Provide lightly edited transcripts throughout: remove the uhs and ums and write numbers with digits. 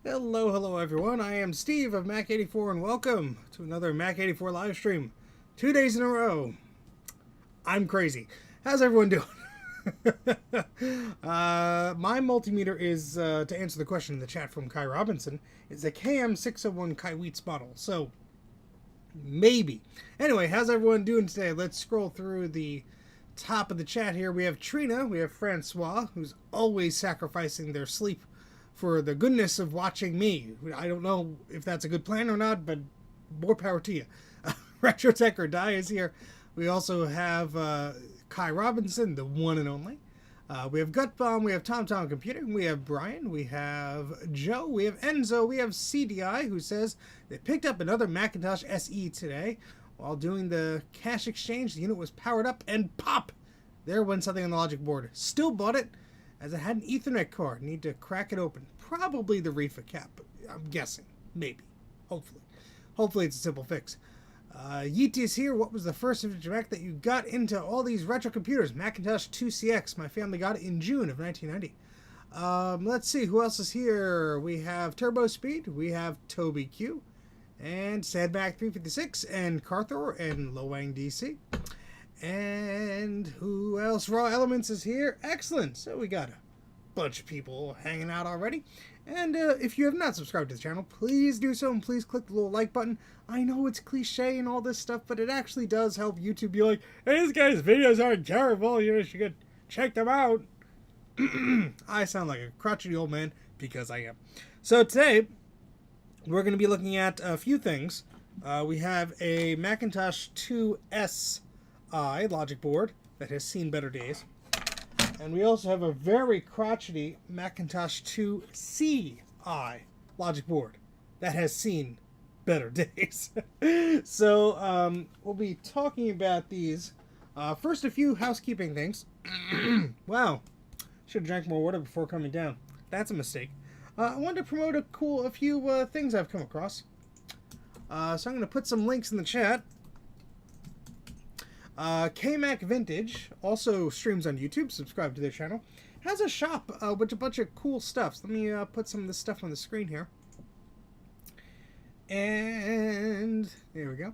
Hello everyone, I am Steve of Mac84 and welcome to another Mac84 live stream. 2 days in a row. I'm crazy. How's everyone doing? My multimeter is, to answer the question in the chat from Kai Robinson, is a KM601 Kai Wheats model, so maybe. Anyway, how's everyone doing today? Let's scroll through the top of the chat here. We have Trina, we have Francois, who's always sacrificing their sleep for the goodness of watching me. I don't know if that's a good plan or not, but more power to you. Retrotech or Die is here. We also have Kai Robinson, the one and only. We have Gutbomb, we have TomTom Computing, we have Brian, we have Joe, we have Enzo, we have CDI, who says they picked up another Macintosh SE today. While doing the cash exchange, the unit was powered up and pop! There went something on the logic board. Still bought it, as it had an Ethernet card. Need to crack it open. Probably the reefer cap, I'm guessing. Maybe. Hopefully. Hopefully it's a simple fix. Yeet is here. What was the first vintage Mac that you got into all these retro computers? Macintosh 2CX. My family got it in June of 1990. Let's see. Who else is here? We have Turbo Speed. We have Toby Q. And Sadback 356. And Carthor. And Lowang DC. And who else? Raw Elements is here. Excellent. So we got a bunch of people hanging out already. And if you have not subscribed to the channel, please do so. And please click the little like button. I know it's cliche and all this stuff, but it actually does help YouTube be like, hey, this guy's videos aren't terrible. You should check them out. I sound like a crotchety old man because I am. So today, we're going to be looking at a few things. We have a Macintosh 2SI logic board that has seen better days. And we also have a very crotchety Macintosh 2CI logic board that has seen better days. So we'll be talking about these. First, a few housekeeping things. Wow, should have drank more water before coming down. That's a mistake. I wanted to promote a few things I've come across. So I'm going to put some links in the chat. KMac Vintage also streams on YouTube. Subscribe to their channel. Has a shop with a bunch of cool stuff. So let me put some of this stuff on the screen here. And there we go.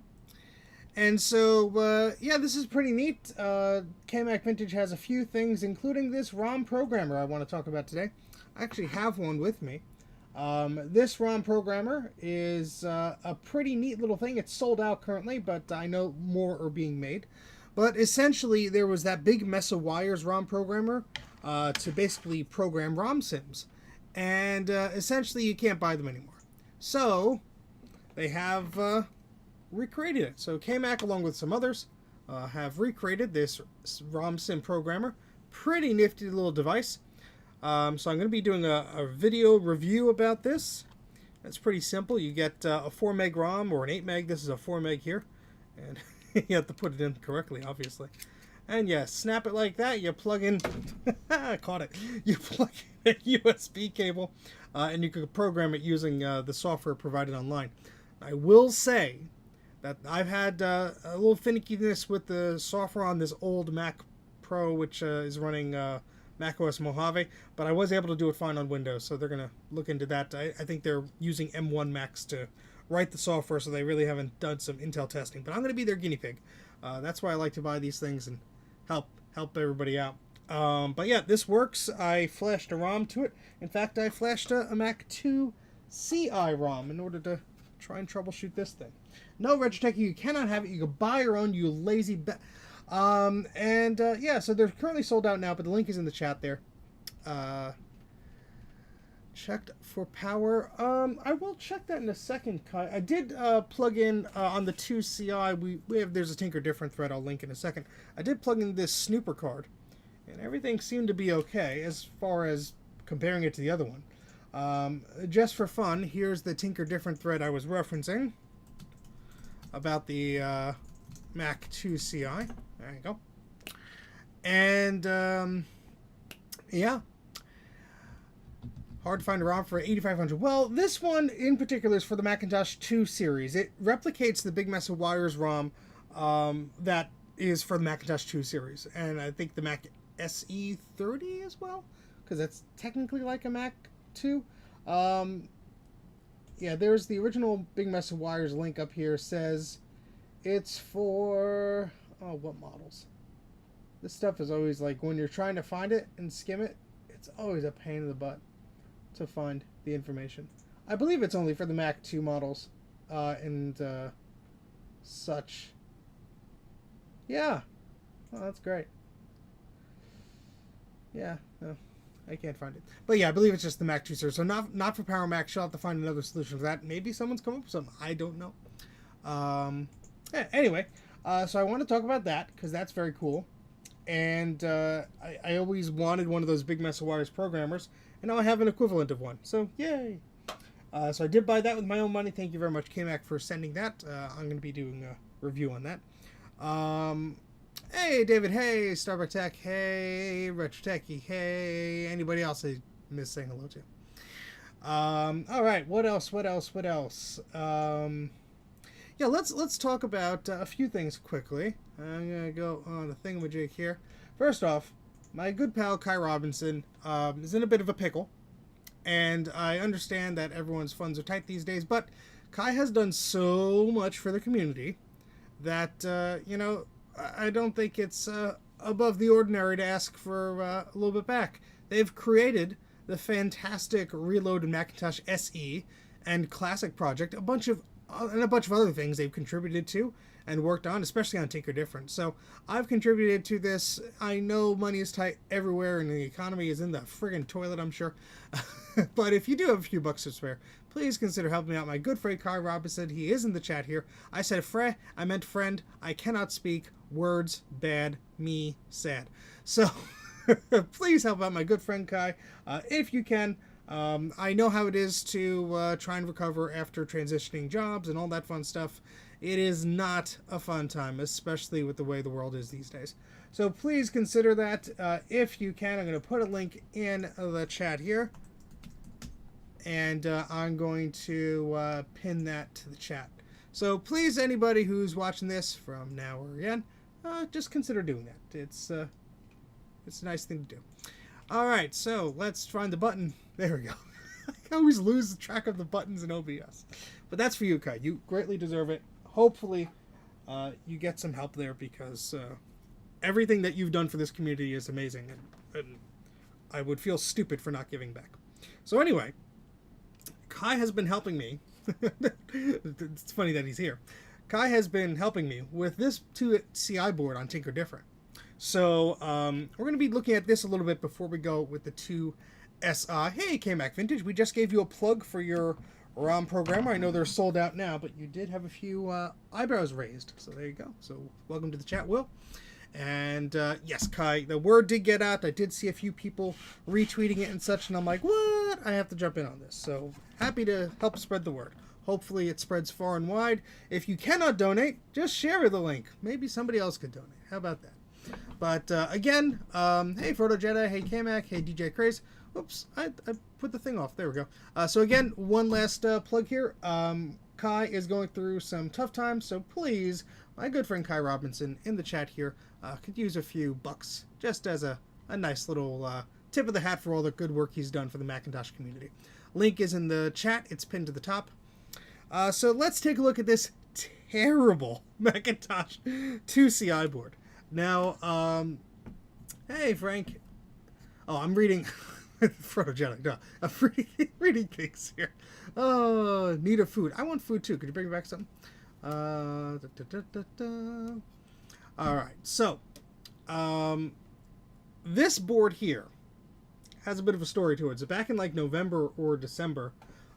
And so, yeah, this is pretty neat. KMac Vintage has a few things, including this ROM programmer I want to talk about today. I actually have one with me. This ROM programmer is a pretty neat little thing. It's sold out currently, but I know more are being made. But essentially, there was that big mess of wires ROM programmer to basically program ROM sims. And essentially, you can't buy them anymore. So, they have recreated it. So, KMac, along with some others, have recreated this ROM sim programmer. Pretty nifty little device. So, I'm going to be doing a video review about this. It's pretty simple. You get a 4 meg ROM or an 8 meg. This is a 4 meg here. And you have to put it in correctly, obviously. And yeah, snap it like that. You plug in... I caught it. You plug in a USB cable, and you can program it using the software provided online. I will say that I've had a little finickiness with the software on this old Mac Pro, which is running macOS Mojave, but I was able to do it fine on Windows, so they're going to look into that. I think they're using M1 Macs to write the software, so they really haven't done some Intel testing. But I'm going to be their guinea pig. That's why I like to buy these things and help everybody out. But yeah, this works. I flashed a ROM to it. In fact, I flashed a Mac 2 CI ROM in order to try and troubleshoot this thing. No, Retrotech, you cannot have it. You can buy your own, you lazy yeah, so they're currently sold out now, but the link is in the chat there. checked for power. I will check that in a second, Kai. I did plug in on the 2CI. We have there's a Tinker Different thread I'll link in a second. I did plug in this snooper card, and everything seemed to be okay as far as comparing it to the other one. Just for fun, here's the Tinker Different thread I was referencing about the Mac 2CI. There you go. And yeah. Hard to find a ROM for 8500. Well, this one in particular is for the Macintosh 2 series. It replicates the Big Mess of Wires ROM that is for the Macintosh 2 series. And I think the Mac SE 30 as well, because that's technically like a Mac 2. Yeah, there's the original Big Mess of Wires link up here. Says it's for... oh, what models? This stuff is always like, when you're trying to find it and skim it, it's always a pain in the butt to find the information. I believe it's only for the Mac 2 models and such. Yeah. Oh, that's great. Yeah, no, I can't find it. But yeah, I believe it's just the Mac 2 series. So not for Power Mac. She'll have to find another solution for that. Maybe someone's come up with something. I don't know. Yeah, anyway, so I want to talk about that because that's very cool. And I always wanted one of those Big Mess of Wires programmers, and now I have an equivalent of one. So, yay! So I did buy that with my own money. Thank you very much, KMac, for sending that. I'm going to be doing a review on that. Hey, David. Hey, Starbuck Tech. Hey, Retro Techie. Hey, anybody else I miss saying hello to? All right. What else? Yeah, let's talk about a few things quickly. I'm gonna go on the thingamajig here. First off, my good pal Kai Robinson is in a bit of a pickle, and I understand that everyone's funds are tight these days. But Kai has done so much for the community that you know, I don't think it's above the ordinary to ask for a little bit back. They've created the fantastic Reloaded Macintosh SE and Classic project, a bunch of other things they've contributed to and worked on, especially on Tinker Different. So I've contributed to this. I know money is tight everywhere and the economy is in the friggin' toilet, I'm sure. But if you do have a few bucks to spare, please consider helping me out. My good friend Kai Robinson, he is in the chat here. I said I meant friend. I cannot speak words, bad, me, sad. So please help out my good friend Kai if you can. I know how it is to try and recover after transitioning jobs and all that fun stuff. It is not a fun time, especially with the way the world is these days. So please consider that if you can. I'm going to put a link in the chat here. And I'm going to pin that to the chat. So please, anybody who's watching this from now or again, just consider doing that. It's a nice thing to do. All right, so let's find the button. There we go. I always lose track of the buttons in OBS. But that's for you, Kai. You greatly deserve it. Hopefully, you get some help there because everything that you've done for this community is amazing. And I would feel stupid for not giving back. So anyway, Kai has been helping me. It's funny that he's here. Kai has been helping me with this 2CI board on Tinker Different. So we're going to be looking at this a little bit before we go with the 2SI. Hey, KMac Vintage, we just gave you a plug for your ROM programmer. I know they're sold out now, but you did have a few eyebrows raised. So there you go. So welcome to the chat, Will. And yes, Kai, the word did get out. I did see a few people retweeting it and such, and I'm like, what? I have to jump in on this. So happy to help spread the word. Hopefully it spreads far and wide. If you cannot donate, just share the link. Maybe somebody else could donate. How about that? But again, hey Frodo Jedi, hey KMac, hey DJ Craze. Oops, I put the thing off. There we go. So again, one last plug here. Kai is going through some tough times, so please, my good friend Kai Robinson in the chat here could use a few bucks just as a nice little tip of the hat for all the good work he's done for the Macintosh community. Link is in the chat. It's pinned to the top. So let's take a look at this terrible Macintosh 2CI board. Now, hey Frank. Oh, I'm reading Frodo Jedi. No, I'm reading things here. Oh, need a food. I want food too. Could you bring me back something? All right. So, this board here has a bit of a story to it. So back in like November or December,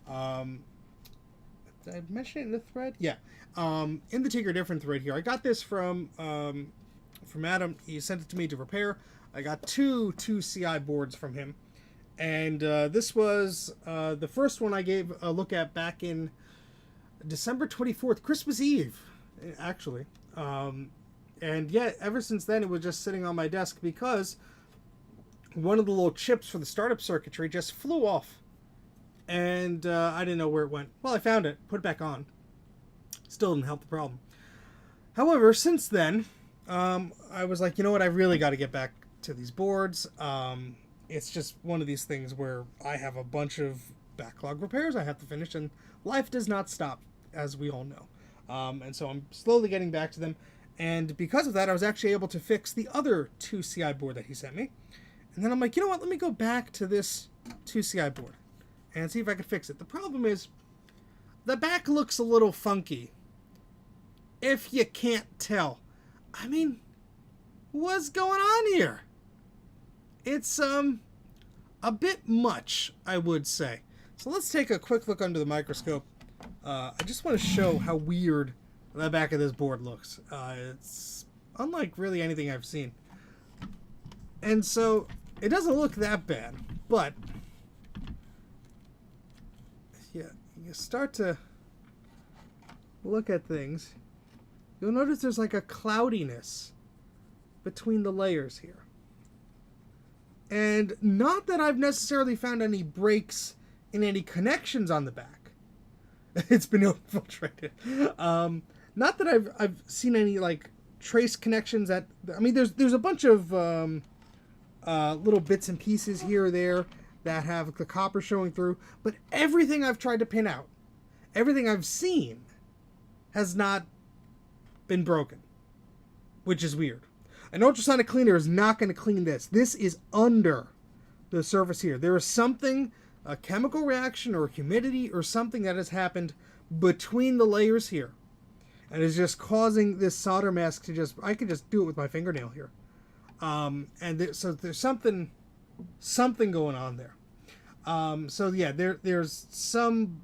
did I mention it in the thread? Yeah. In the Take Your Different thread here, I got this from Adam. He sent it to me to repair. I got two CI boards from him. And this was the first one I gave a look at back in December 24th, Christmas Eve, actually. And yet, ever since then, it was just sitting on my desk because one of the little chips for the startup circuitry just flew off. And I didn't know where it went. Well, I found it, put it back on. Still didn't help the problem. However, since then, I was like, you know what, I really got to get back to these boards. It's just one of these things where I have a bunch of backlog repairs I have to finish, and life does not stop, as we all know. And so I'm slowly getting back to them. And because of that, I was actually able to fix the other 2CI board that he sent me. And then I'm like, you know what, let me go back to this 2CI board and see if I can fix it. The problem is, the back looks a little funky. If you can't tell. I mean, what's going on here? It's a bit much, I would say. So let's take a quick look under the microscope. I just want to show how weird the back of this board looks. It's unlike really anything I've seen. And so it doesn't look that bad, but yeah, you start to look at things, you'll notice there's like a cloudiness between the layers here. And not that I've necessarily found any breaks in any connections on the back. It's been infiltrated. Not that I've seen any like trace connections at. I mean, there's a bunch of little bits and pieces here or there that have the copper showing through, but everything I've tried to pin out, everything I've seen, has not been broken, which is weird. An ultrasonic cleaner is not going to clean this. This is under the surface here. There is something, a chemical reaction or humidity or something that has happened between the layers here. And is just causing this solder mask to just, I can just do it with my fingernail here. So there's something going on there. So yeah, there's some,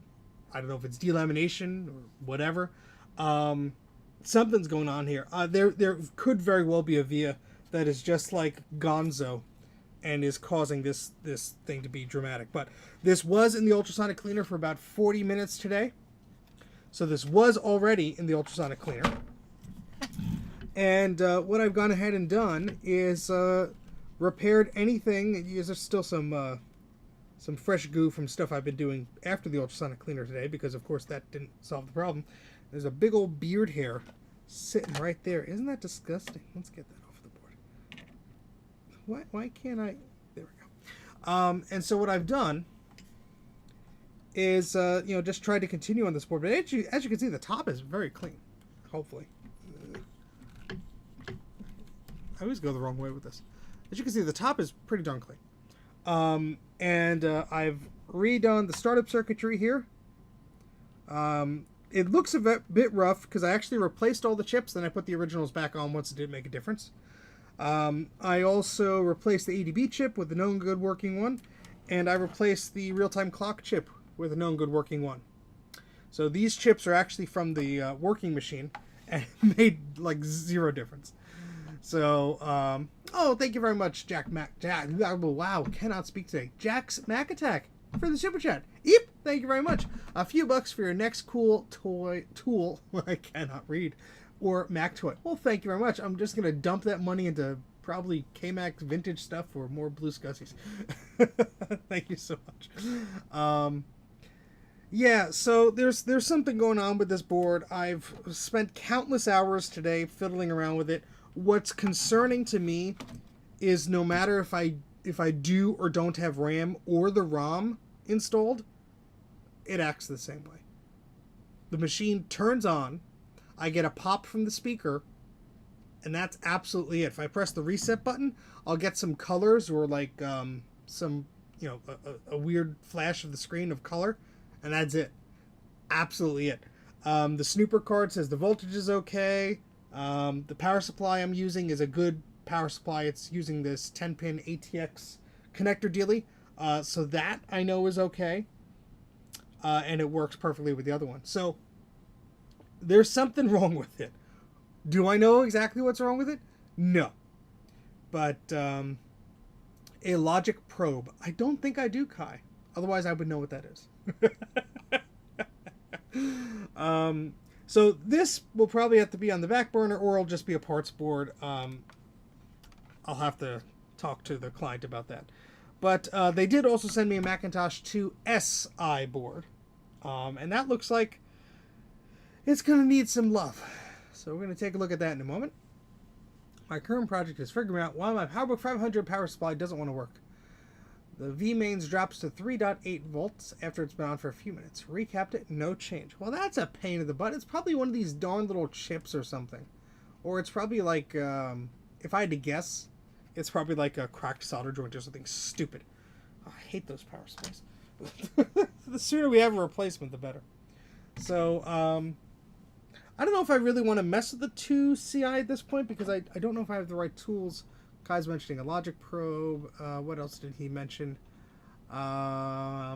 I don't know if it's delamination or whatever. Something's going on here. There could very well be a via that is just like Gonzo and is causing this thing to be dramatic. But this was in the ultrasonic cleaner for about 40 minutes today. So this was already in the ultrasonic cleaner. And what I've gone ahead and done is repaired anything. There's still some fresh goo from stuff I've been doing after the ultrasonic cleaner today, because of course that didn't solve the problem. There's a big old beard hair sitting right there. Isn't that disgusting? Let's get that off the board. Why can't I? There we go. And so what I've done is, just tried to continue on this board. But as you can see, the top is very clean, hopefully. I always go the wrong way with this. As you can see, the top is pretty darn clean. I've redone the startup circuitry here. It looks a bit rough because I actually replaced all the chips, then I put the originals back on once it did make a difference. I also replaced the ADB chip with the known good working one, and I replaced the real-time clock chip with a known good working one. So these chips are actually from the working machine and made like zero difference. So, thank you very much, Jack, wow, cannot speak today. Jack's Mac Attack for the super chat. Yep, thank you very much. A few bucks for your next cool tool. I cannot read. Or Mac toy. Well, thank you very much. I'm just going to dump that money into probably K-Mac vintage stuff or more Blue Scussies. Thank you so much. Yeah, so there's something going on with this board. I've spent countless hours today fiddling around with it. What's concerning to me is no matter if I do or don't have RAM or the ROM installed, it acts the same way. The machine turns on, I get a pop from the speaker, and that's absolutely it. If I press the reset button, I'll get some colors or like some, a weird flash of the screen of color, and that's it. Absolutely it. The snooper card says the voltage is okay. The power supply I'm using is a good power supply. It's using this 10-pin ATX connector dealie. So that I know is okay. And it works perfectly with the other one. So there's something wrong with it. Do I know exactly what's wrong with it? No. But a logic probe. I don't think I do, Kai. Otherwise, I would know what that is. So this will probably have to be on the back burner, or it'll just be a parts board. I'll have to talk to the client about that. But they did also send me a Macintosh 2 SI board. And that looks like it's going to need some love. So we're going to take a look at that in a moment. My current project is figuring out why my PowerBook 500 power supply doesn't want to work. The V mains drops to 3.8 volts after it's been on for a few minutes. Recapped it, no change. Well, that's a pain in the butt. It's probably one of these darn little chips or something. Or it's probably like, if I had to guess, it's probably like a cracked solder joint or something stupid. Oh, I hate those power supplies. The sooner we have a replacement, the better. So, I don't know if I really want to mess with the 2CI at this point, because I don't know if I have the right tools. Kai's mentioning a logic probe. What else did he mention? Oh,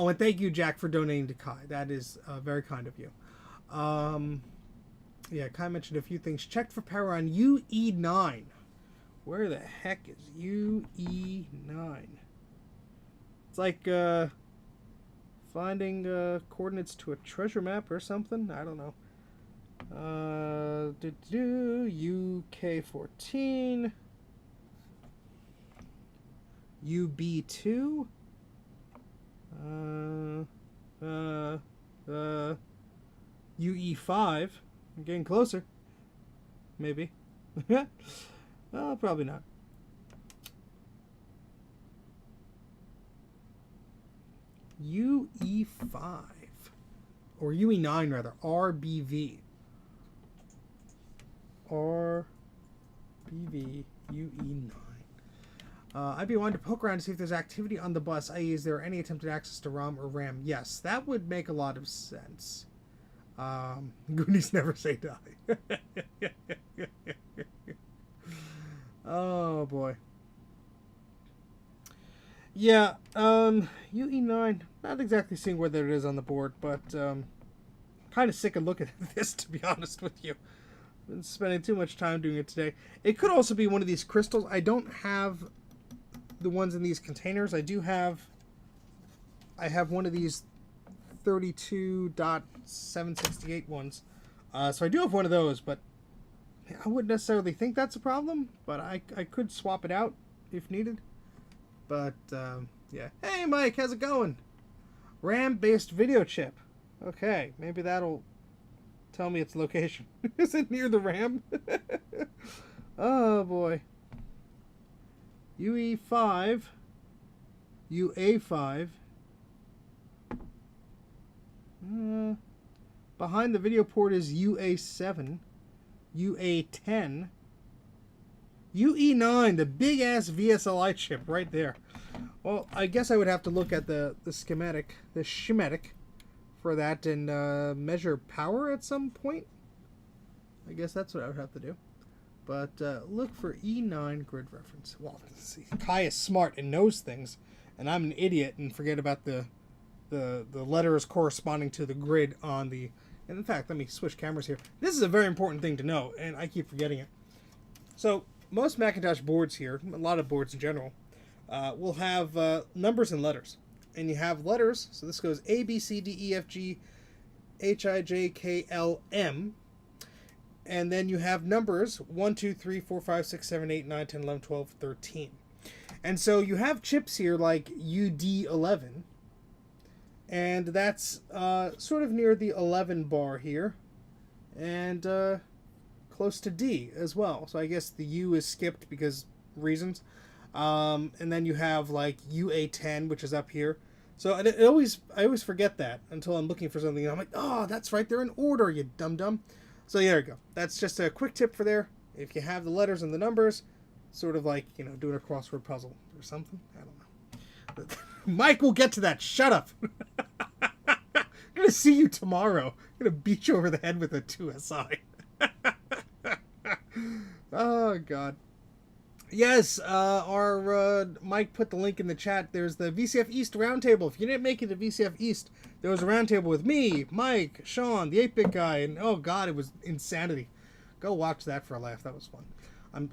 and thank you, Jack, for donating to Kai. That is very kind of you. Yeah, Kai mentioned a few things. Checked for power on UE9. Where the heck is UE9? It's like finding coordinates to a treasure map or something. I don't know. UK14. UB2. UE5. I'm getting closer. Maybe. Probably not. UE5. Or UE9 rather. RBV. RBV UE9. I'd be wanting to poke around to see if there's activity on the bus, i.e. is there any attempted access to ROM or RAM? Yes, that would make a lot of sense. Goonies never say die. Oh boy. Yeah, UE9, not exactly seeing whether it is on the board, but kind of sick of looking at this, to be honest with you. Been spending too much time doing it today. It could also be one of these crystals. I don't have the ones in these containers. I have one of these 32.768 ones. So I do have one of those, but I wouldn't necessarily think that's a problem, but I could swap it out if needed. But, yeah. Hey, Mike, how's it going? RAM-based video chip. Okay, maybe that'll tell me its location. Is it near the RAM? Oh, boy. UE5. UA5. Behind the video port is UA7. UA10. UE9, the big-ass VSLI chip right there. Well, I guess I would have to look at the schematic for that and measure power at some point. I guess that's what I would have to do. But look for E9 grid reference. Well, see, Kai is smart and knows things, and I'm an idiot and forget about the letters corresponding to the grid on the... And in fact, let me switch cameras here. This is a very important thing to know, and I keep forgetting it. So, most Macintosh boards here, a lot of boards in general, will have numbers and letters. And you have letters, so this goes A, B, C, D, E, F, G, H, I, J, K, L, M. And then you have numbers 1, 2, 3, 4, 5, 6, 7, 8, 9, 10, 11, 12, 13. And so you have chips here like UD11. And that's sort of near the 11 bar here. And close to D as well. So I guess the U is skipped because reasons. And then you have like UA10, which is up here. So I always forget that until I'm looking for something. And I'm like, oh, that's right. They're in order, you dum-dum. So there you go. That's just a quick tip for there. If you have the letters and the numbers, sort of like, doing a crossword puzzle or something. I don't know. Mike will get to that. Shut up. I'm going to see you tomorrow. I'm going to beat you over the head with a 2SI. Oh, God. Yes, our Mike put the link in the chat. There's the VCF East Roundtable. If you didn't make it to VCF East, there was a roundtable with me, Mike, Sean, the 8-Bit guy, and oh god, it was insanity. Go watch that for a laugh. That was fun. I'm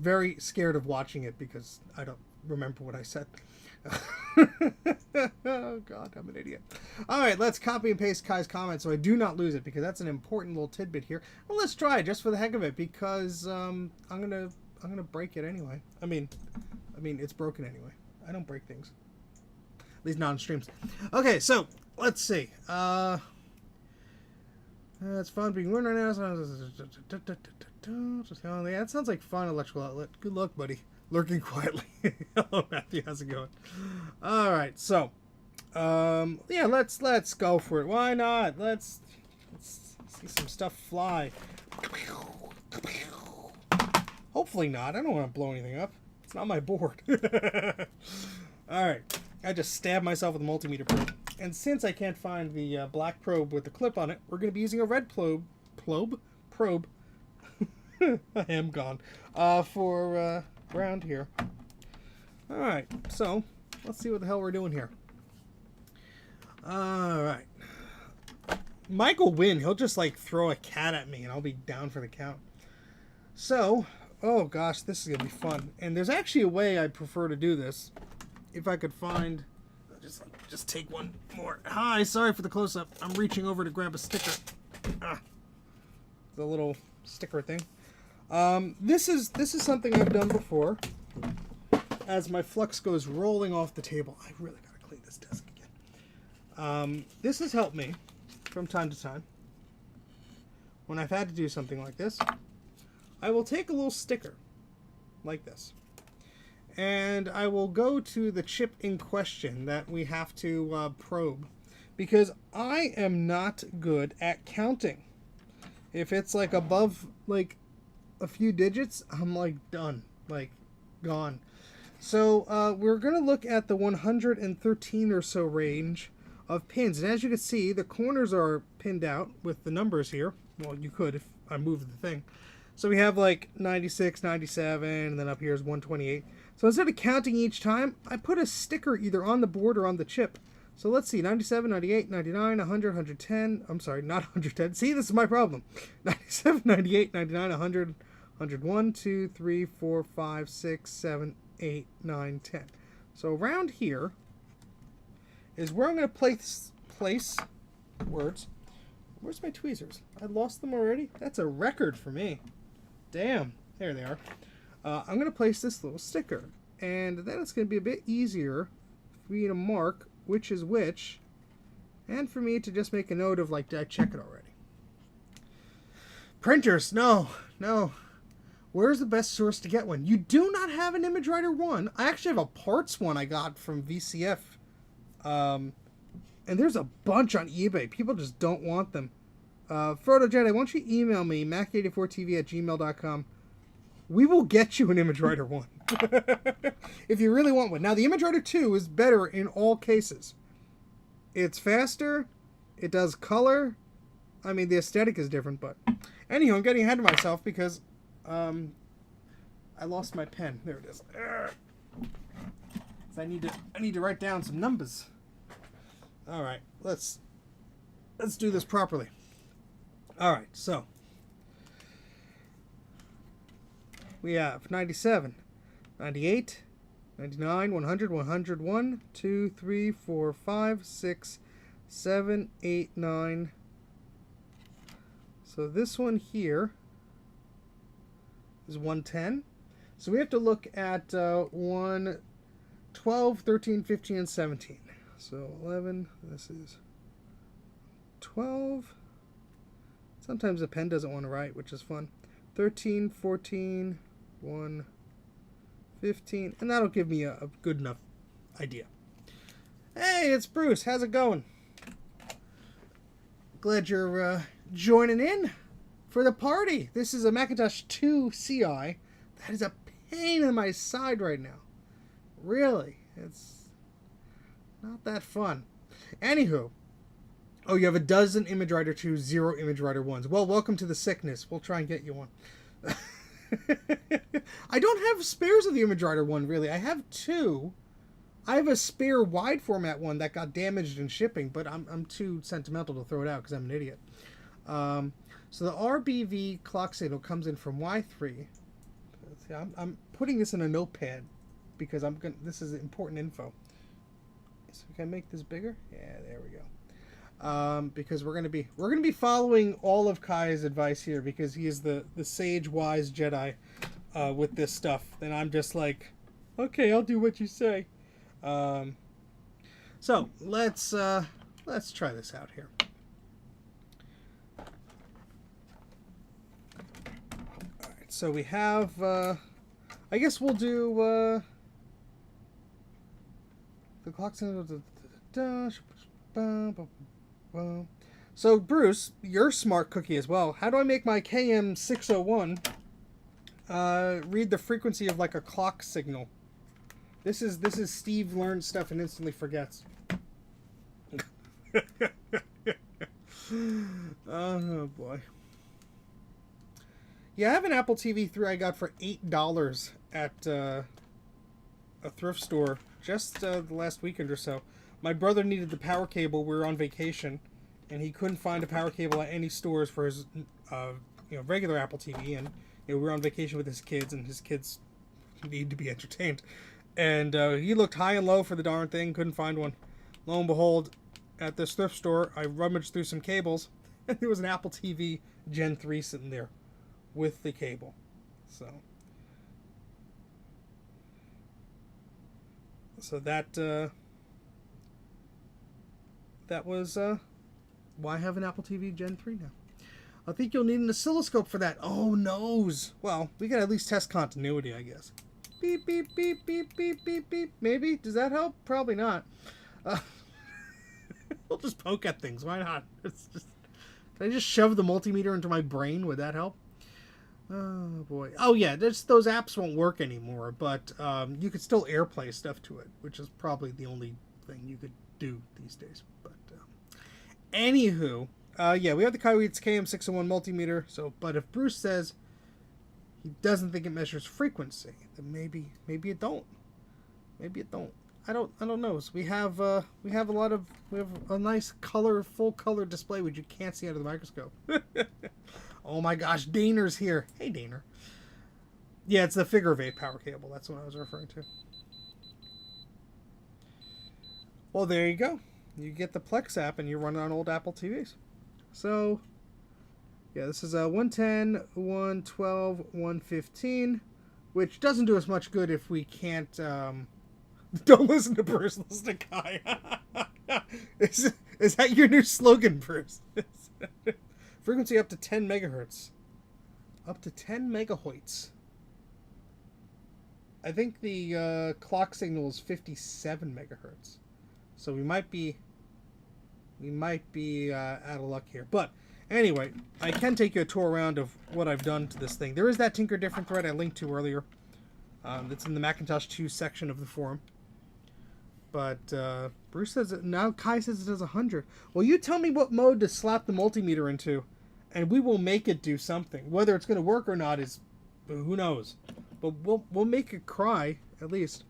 very scared of watching it because I don't remember what I said. Oh god, I'm an idiot. Alright, let's copy and paste Kai's comment so I do not lose it, because that's an important little tidbit here. Well, let's try it just for the heck of it, because I'm gonna break it anyway. I mean, it's broken anyway. I don't break things. At least not on streams. Okay, so let's see. It's fun being learned right now. Yeah, that sounds like fun, electrical outlet. Good luck, buddy. Lurking quietly. Hello, Matthew. How's it going? All right, so yeah, let's go for it. Why not? Let's see some stuff fly. Hopefully not. I don't want to blow anything up. It's not my board. Alright. I just stabbed myself with a multimeter probe. And since I can't find the black probe with the clip on it, we're going to be using a red probe. I am gone. For ground here. Alright. So, let's see what the hell we're doing here. Alright. Mike will win. He'll just like throw a cat at me and I'll be down for the count. So, oh gosh, this is going to be fun. And there's actually a way I'd prefer to do this. If I could find... Just take one more. Hi, sorry for the close-up. I'm reaching over to grab a sticker. The little sticker thing. This is something I've done before. As my flux goes rolling off the table. I really got to clean this desk again. This has helped me from time to time. When I've had to do something like this. I will take a little sticker, like this, and I will go to the chip in question that we have to probe, because I am not good at counting. If it's like above like a few digits, I'm like done, like gone. So we're going to look at the 113 or so range of pins, and as you can see, the corners are pinned out with the numbers here. Well, you could if I moved the thing. So we have like 96, 97, and then up here is 128. So instead of counting each time, I put a sticker either on the board or on the chip. So let's see, 97, 98, 99, 100, 110. I'm sorry, not 110. See, this is my problem. 97, 98, 99, 100, 101, 2, 3, 4, 5, 6, 7, 8, 9, 10. So around here is where I'm going to place words. Where's my tweezers? I lost them already? That's a record for me. Damn. There they are. I'm going to place this little sticker. And then it's going to be a bit easier for me to mark which is which. And for me to just make a note of, like, did I check it already? Printers. No. Where's the best source to get one? You do not have an ImageWriter 1. I actually have a parts one I got from VCF. And there's a bunch on eBay. People just don't want them. Frodo Jedi, why don't you email me, mac84tv@gmail.com. We will get you an ImageWriter 1. If you really want one. Now, the ImageWriter 2 is better in all cases. It's faster. It does color. I mean, the aesthetic is different, but... Anyhow, I'm getting ahead of myself because... I lost my pen. There it is. So I need to write down some numbers. All right, let's do this properly. All right, so we have 97, 98, 99, 100, 101, 2, 3, 4, 5, 6, 7, 8, 9. So this one here is 110. So we have to look at 1, 12, 13, 15, and 17. So 11, this is 12. Sometimes the pen doesn't want to write, which is fun. 13, 14, 1, 15, and that'll give me a good enough idea. Hey, it's Bruce. How's it going? Glad you're joining in for the party. This is a Macintosh 2 CI. That is a pain in my side right now. Really, it's not that fun. Anywho, oh, you have a dozen ImageWriter 2s, 0 ImageWriter 1s. Well, welcome to the sickness. We'll try and get you one. I don't have spares of the Image Writer one, really. I have two. I have a spare wide format one that got damaged in shipping, but I'm too sentimental to throw it out because I'm an idiot. So the RBV clock signal comes in from Y3. See, I'm putting this in a notepad because this is important info. So can I make this bigger? Yeah, there we go. Because we're gonna be following all of Kai's advice here because he is the sage wise Jedi with this stuff, and I'm just like, okay, I'll do what you say. So let's try this out here. All right, so we have I guess we'll do the clock signal. So Bruce, you're smart cookie as well. How do I make my KM601 read the frequency of like a clock signal? This is Steve learns stuff and instantly forgets. Oh boy. Yeah, I have an Apple TV 3 I got for $8 at a thrift store just the last weekend or so. My brother needed the power cable. We were on vacation, and he couldn't find a power cable at any stores for his regular Apple TV. And we were on vacation with his kids, and his kids need to be entertained. And he looked high and low for the darn thing, couldn't find one. Lo and behold, at this thrift store, I rummaged through some cables, and there was an Apple TV Gen 3 sitting there with the cable. So that was why I have an Apple TV Gen 3 now. I think you'll need an oscilloscope for that. Oh, noes. Well, we can at least test continuity, I guess. Beep, beep, beep, beep, beep, beep, beep. Maybe? Does that help? Probably not. We'll just poke at things. Why not? Can I just shove the multimeter into my brain? Would that help? Oh, boy. Oh, yeah. Those apps won't work anymore, but you could still AirPlay stuff to it, which is probably the only thing you could do these days. But anywho, yeah, we have the Kaiweets KM601 multimeter. But if Bruce says he doesn't think it measures frequency, then maybe it don't. Maybe it don't. I don't know. So we have a nice full color display which you can't see under the microscope. Oh my gosh, Daner's here. Hey, Daner. Yeah, it's the figure of 8 power cable. That's what I was referring to. Well, there you go. You get the Plex app and you run it on old Apple TVs. So, yeah, this is 110, 112, 115, which doesn't do us much good if we can't... Don't listen to Bruce, listen to Kai. Is that your new slogan, Bruce? Frequency up to 10 megahertz. Up to 10 megahertz. I think the clock signal is 57 megahertz. So we might be out of luck here. But anyway, I can take you a tour around of what I've done to this thing. There is that Tinker Different thread I linked to earlier. That's in the Macintosh 2 section of the forum. But Bruce says now Kai says it does 100. Well, you tell me what mode to slap the multimeter into, and we will make it do something. Whether it's going to work or not is who knows. But we'll make it cry at least.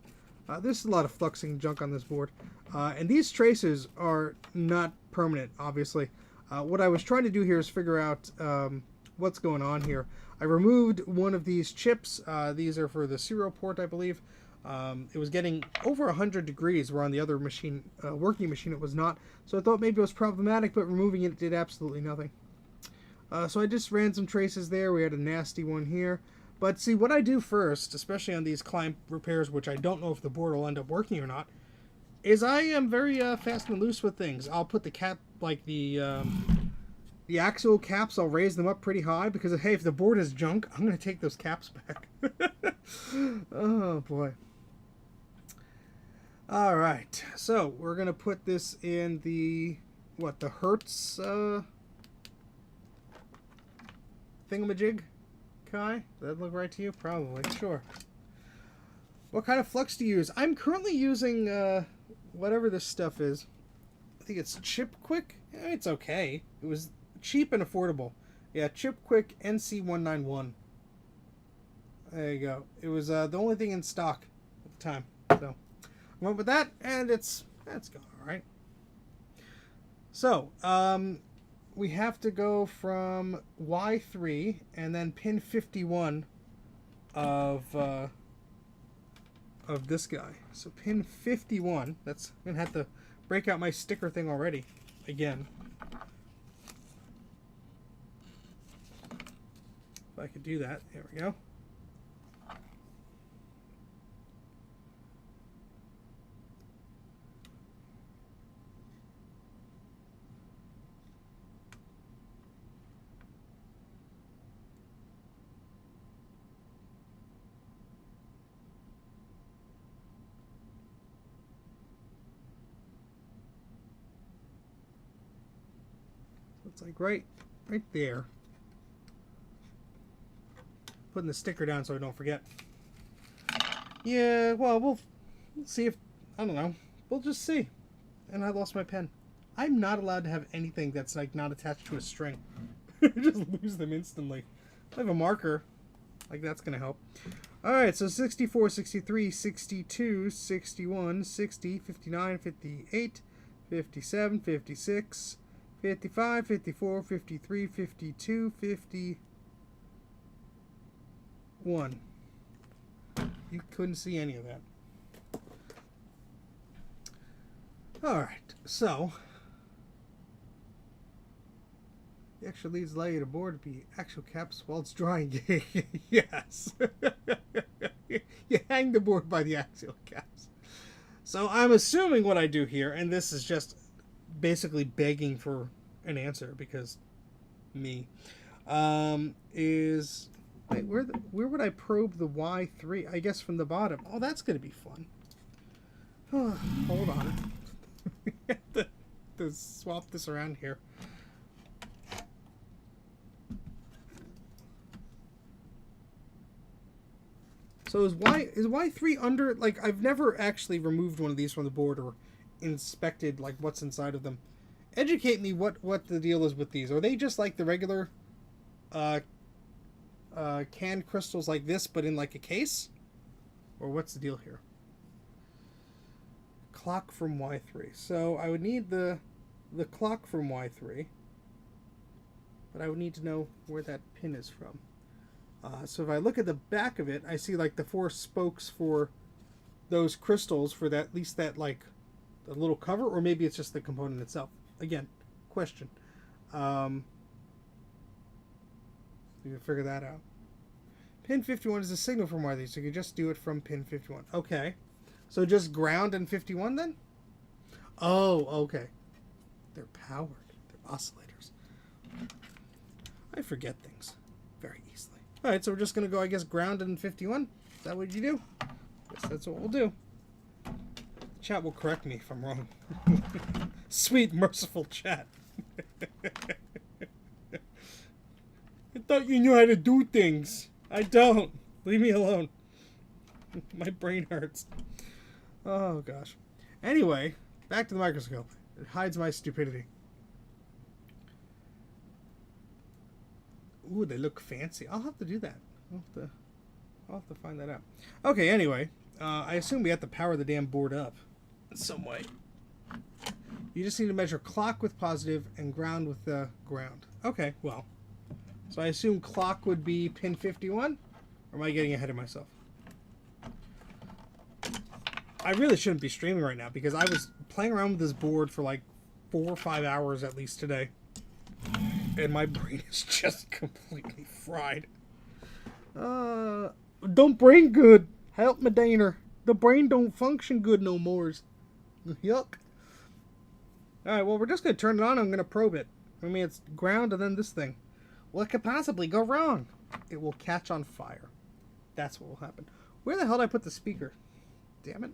There's a lot of fluxing junk on this board, and these traces are not permanent. Obviously, what I was trying to do here is figure out what's going on here. I removed one of these chips. These are for the serial port, I believe. It was getting over 100 degrees, where on the other machine, working machine, it was not. So I thought maybe it was problematic, but removing it did absolutely nothing. So I just ran some traces there. We had a nasty one here. But see, what I do first, especially on these clamp repairs, which I don't know if the board will end up working or not, is I am very fast and loose with things. I'll put the cap, like the axial caps, I'll raise them up pretty high, because hey, if the board is junk, I'm going to take those caps back. Oh boy. Alright, so we're going to put this in the, the Hertz thingamajig? Kai? Does that look right to you? Probably, sure. What kind of flux do you use? I'm currently using whatever this stuff is. I think it's Chip Quick. It's okay. It was cheap and affordable. Yeah, Chip Quick NC191. There you go. It was the only thing in stock at the time. So I went with that, and that's going all right. So we have to go from Y3 and then pin 51 of this guy. So pin 51. That's I'm gonna have to break out my sticker thing already again. If I could do that. There we go. It's like right there. Putting the sticker down so I don't forget. Yeah, well, we'll see if, I don't know. We'll just see. And I lost my pen. I'm not allowed to have anything that's like not attached to a string. Just lose them instantly. I have a marker. Like that's going to help. Alright, so 64, 63, 62, 61, 60, 59, 58, 57, 56, 55, 54, 53, 52, 51. You couldn't see any of that. Alright, so the extra leads allow you to board to be actual caps while it's drying. Yes. You hang the board by the axial caps. So I'm assuming what I do here, and this is just basically begging for an answer because me, is wait, where would I probe the Y3? I guess from the bottom. Oh, that's gonna be fun. Hold on. We have to swap this around here. So is Y3 under, like, I've never actually removed one of these from the board or inspected like what's inside of them. Educate me what the deal is with these. Are they just like the regular canned crystals like this but in like a case? Or what's the deal here? Clock from Y3. So I would need the clock from Y3. But I would need to know where that pin is from. So if I look at the back of it, I see like the 4 spokes for those crystals for that, at least that like the little cover, or maybe it's just the component itself. Again, question. You can figure that out. Pin 51 is a signal from Y3, so you can just do it from pin 51. Okay. So just ground and 51 then? Oh, okay. They're powered. They're oscillators. I forget things very easily. Alright, so we're just going to go, I guess, ground and 51. Is that what you do? Yes, that's what we'll do. Chat will correct me if I'm wrong. Sweet, merciful chat. I thought you knew how to do things. I don't. Leave me alone. My brain hurts. Oh, gosh. Anyway, back to the microscope. It hides my stupidity. Ooh, they look fancy. I'll have to do that. I'll have to find that out. Okay, anyway. I assume we have to power the damn board up in some way. You just need to measure clock with positive and ground with the ground. Okay, well. So I assume clock would be pin 51? Or am I getting ahead of myself? I really shouldn't be streaming right now because I was playing around with this board for like 4 or 5 hours at least today. And my brain is just completely fried. Don't brain good. Help me, Daner. The brain don't function good no more. Yuck. Alright, well, we're just going to turn it on. I'm going to probe it. I mean, it's ground and then this thing. What could possibly go wrong? It will catch on fire. That's what will happen. Where the hell did I put the speaker? Damn it.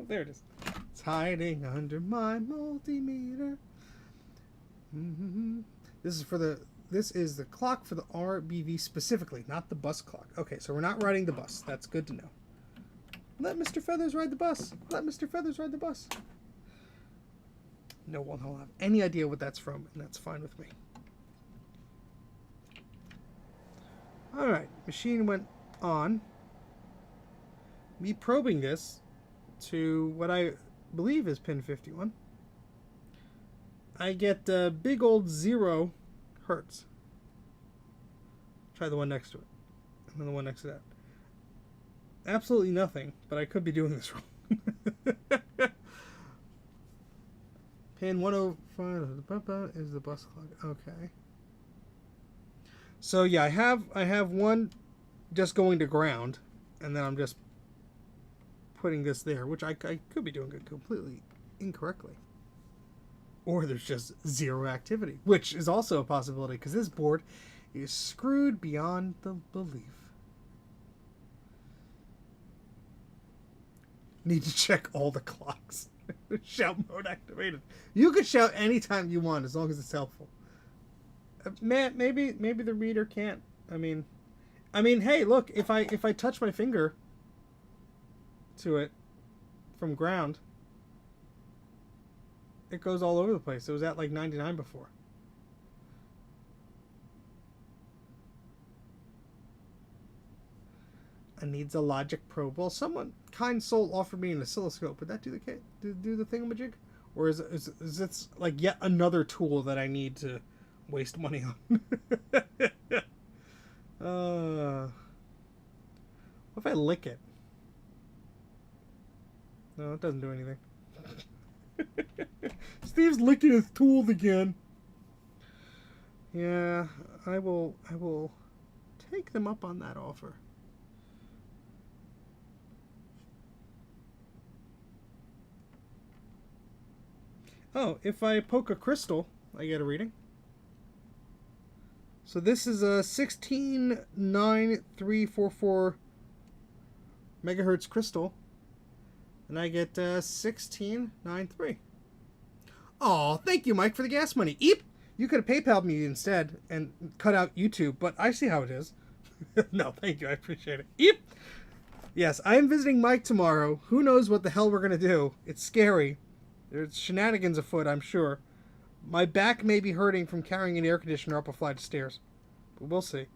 There it is. It's hiding under my multimeter. This is the clock for the RBV specifically, not the bus clock. Okay, so we're not riding the bus. That's good to know. Let Mr. Feathers ride the bus. Let Mr. Feathers ride the bus. No one will have any idea what that's from, and that's fine with me. Alright, machine went on. Me probing this to what I believe is pin 51. I get big old 0 hertz. Try the one next to it. And then the one next to that. Absolutely nothing, but I could be doing this wrong. Pin 105 is the bus clock. Okay. So yeah, I have one just going to ground, and then I'm just putting this there, which I could be doing it completely incorrectly. Or there's just 0 activity, which is also a possibility, because this board is screwed beyond the belief. Need to check all the clocks. Shout mode activated. You could shout anytime you want, as long as it's helpful. Man, maybe the reader can't. I mean, hey, look, if I touch my finger to it from ground, it goes all over the place. It was at like 99 before. It needs a logic probe. Well, someone, kind soul, offered me an oscilloscope. Would that do the thingamajig? Or is it like yet another tool that I need to waste money on? What if I lick it? No, it doesn't do anything. Steve's licking his tools again. Yeah, I will take them up on that offer. Oh, if I poke a crystal, I get a reading. So this is a 169344 megahertz crystal, and I get 1693. Oh, thank you, Mike, for the gas money. Eep! You could have PayPal'd me instead and cut out YouTube, but I see how it is. No, thank you. I appreciate it. Eep! Yes, I am visiting Mike tomorrow. Who knows what the hell we're going to do? It's scary. There's shenanigans afoot, I'm sure. My back may be hurting from carrying an air conditioner up a flight of stairs. But we'll see.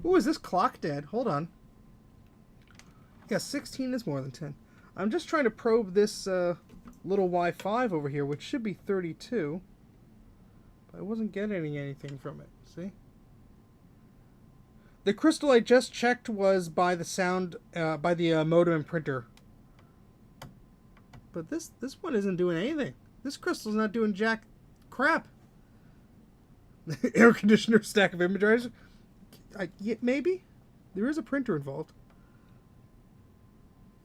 Ooh, is this clock dead? Hold on. Yeah, 16 is more than 10. I'm just trying to probe this little Y5 over here, which should be 32. But I wasn't getting anything from it. See? The crystal I just checked was by the sound, by the modem and printer. But this one isn't doing anything. This crystal's not doing jack crap. Air conditioner, stack of images. Yeah, maybe? There is a printer involved.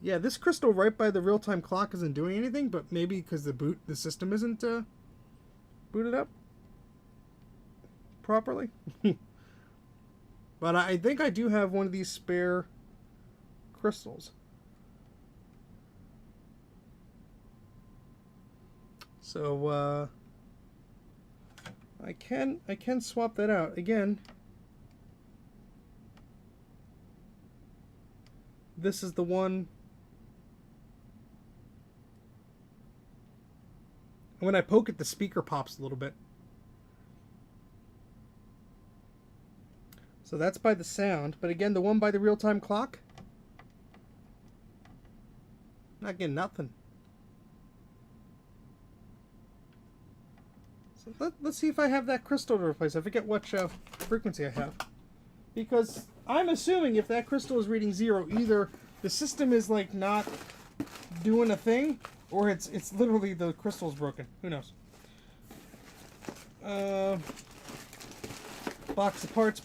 Yeah, this crystal right by the real-time clock isn't doing anything, but maybe because the system isn't booted up properly. But I think I do have one of these spare crystals. So I can swap that out again. This is the one. When I poke it, the speaker pops a little bit. So that's by the sound, but again, the one by the real-time clock, not getting nothing. So let's see if I have that crystal to replace. I forget what frequency I have. Because I'm assuming if that crystal is reading 0, either the system is like not doing a thing, or it's literally the crystal's broken. Who knows? Box of parts,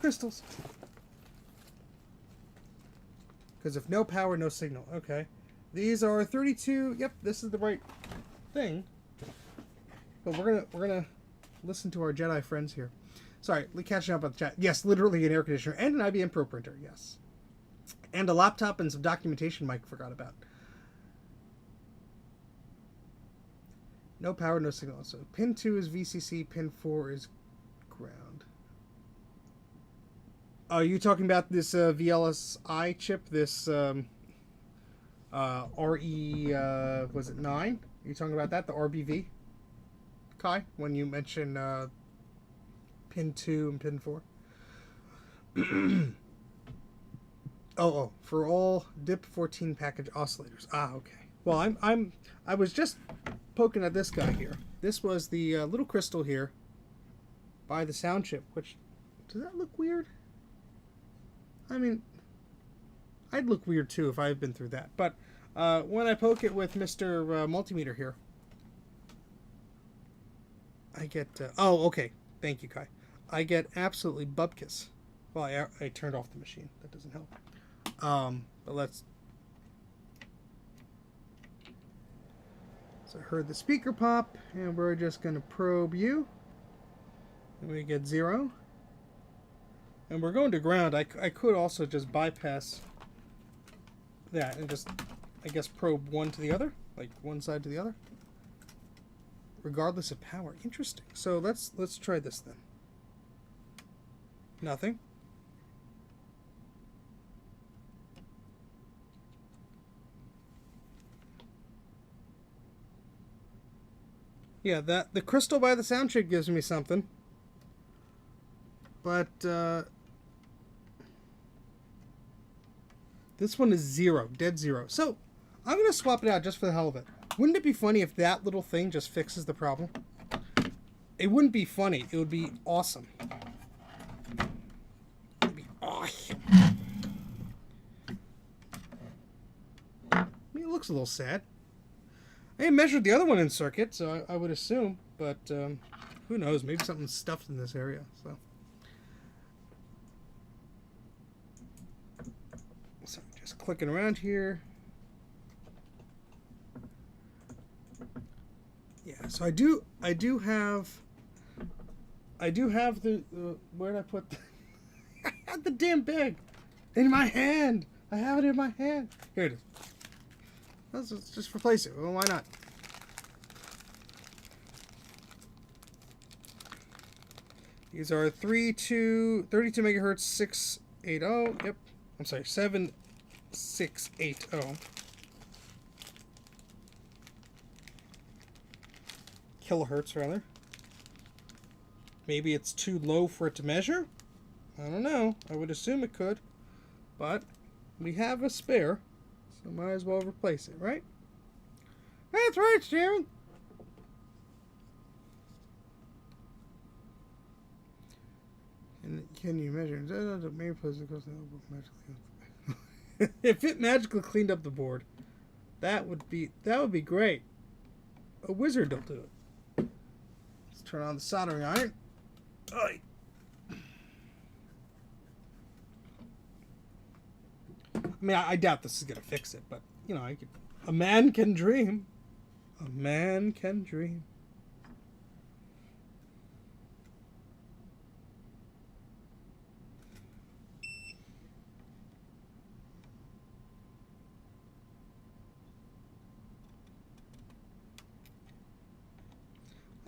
crystals. Because if no power, no signal. Okay. These are 32. Yep, this is the right thing. But we're gonna listen to our Jedi friends here. Sorry, catching up on the chat. Yes, literally an air conditioner and an IBM Pro printer. Yes, and a laptop and some documentation Mike forgot about. No power, no signal. So pin 2 is VCC. Pin 4 is ground. Are you talking about this VLSI chip? This RE was it 9? Are you talking about that? The RBV? Kai, when you mention pin 2 and pin 4. For all DIP 14 package oscillators. Ah, okay. Well, I was just poking at this guy here. This was the little crystal here by the sound chip, which, does that look weird? I mean, I'd look weird too if I had been through that. But when I poke it with Mr. Multimeter here, I get... oh, okay. Thank you, Kai. I get absolutely bupkis. Well, I turned off the machine. That doesn't help. But let's... So I heard the speaker pop, and we're just going to probe you. And we get 0. And we're going to ground. I could also just bypass that and just, I guess, probe one to the other. Like one side to the other. Regardless of power. Interesting. So let's try this then. Nothing. Yeah, the crystal by the sound chip gives me something. But this one is 0, dead 0. So I'm going to swap it out just for the hell of it. Wouldn't it be funny if that little thing just fixes the problem? It wouldn't be funny. It would be awesome. It would be awesome. I mean, it looks a little sad. I measured the other one in circuit, so I would assume. But who knows? Maybe something's stuffed in this area. So just clicking around here. Yeah, so I do have the where did I put the I had the damn bag in my hand. I have it in my hand. Here it is. Let's just replace it. Well, why not? These are 32 megahertz 680. Yep. I'm sorry, 7680. Kilohertz, rather. Maybe it's too low for it to measure? I don't know. I would assume it could. But we have a spare, so might as well replace it, right? That's right, Sharon! And can you measure? If it magically cleaned up the board, that would be great. A wizard will do it. Let's turn on the soldering iron. Oy. I mean, I doubt this is gonna fix it, but you know, a man can dream. A man can dream.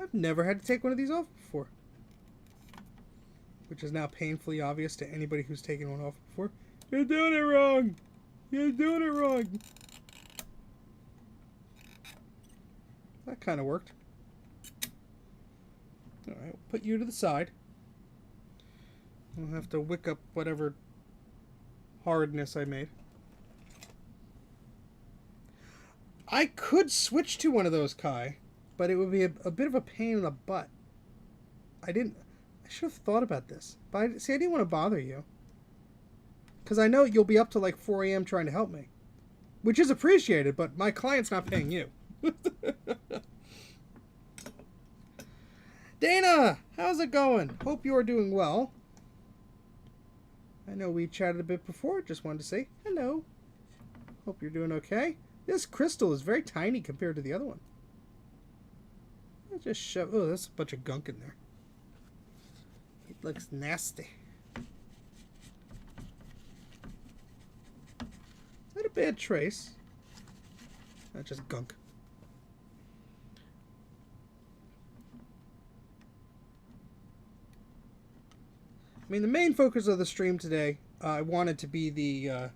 I've never had to take one of these off before. Which is now painfully obvious to anybody who's taken one off before. You're doing it wrong! You're doing it wrong! That kind of worked. Alright, we'll put you to the side. We'll have to wick up whatever hardness I made. I could switch to one of those, Kai. But it would be a bit of a pain in the butt. I should have thought about this. But I didn't want to bother you. Because I know you'll be up to like 4 a.m. trying to help me. Which is appreciated, but my client's not paying you. Dana! How's it going? Hope you are doing well. I know we chatted a bit before. Just wanted to say hello. Hope you're doing okay. This crystal is very tiny compared to the other one. Just shove. Oh, there's a bunch of gunk in there. It looks nasty. Is that a bad trace? That's just gunk. I mean, the main focus of the stream today, I wanted to be the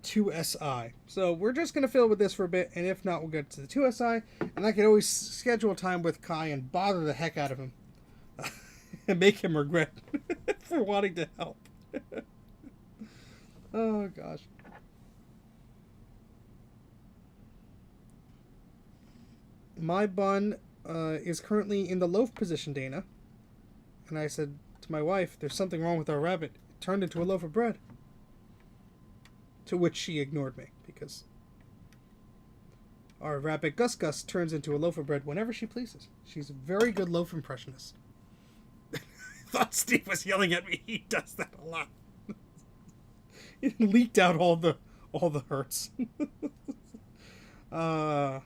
2SI. So we're just going to fiddle with this for a bit, and if not, we'll get to the 2SI, and I can always schedule time with Kai and bother the heck out of him and make him regret for wanting to help. Oh, gosh. My bun is currently in the loaf position, Dana. And I said to my wife, there's something wrong with our rabbit. It turned into a loaf of bread. To which she ignored me, because our rabbit Gus Gus turns into a loaf of bread whenever she pleases. She's a very good loaf impressionist. I thought Steve was yelling at me. He does that a lot. It leaked out all the hurts. I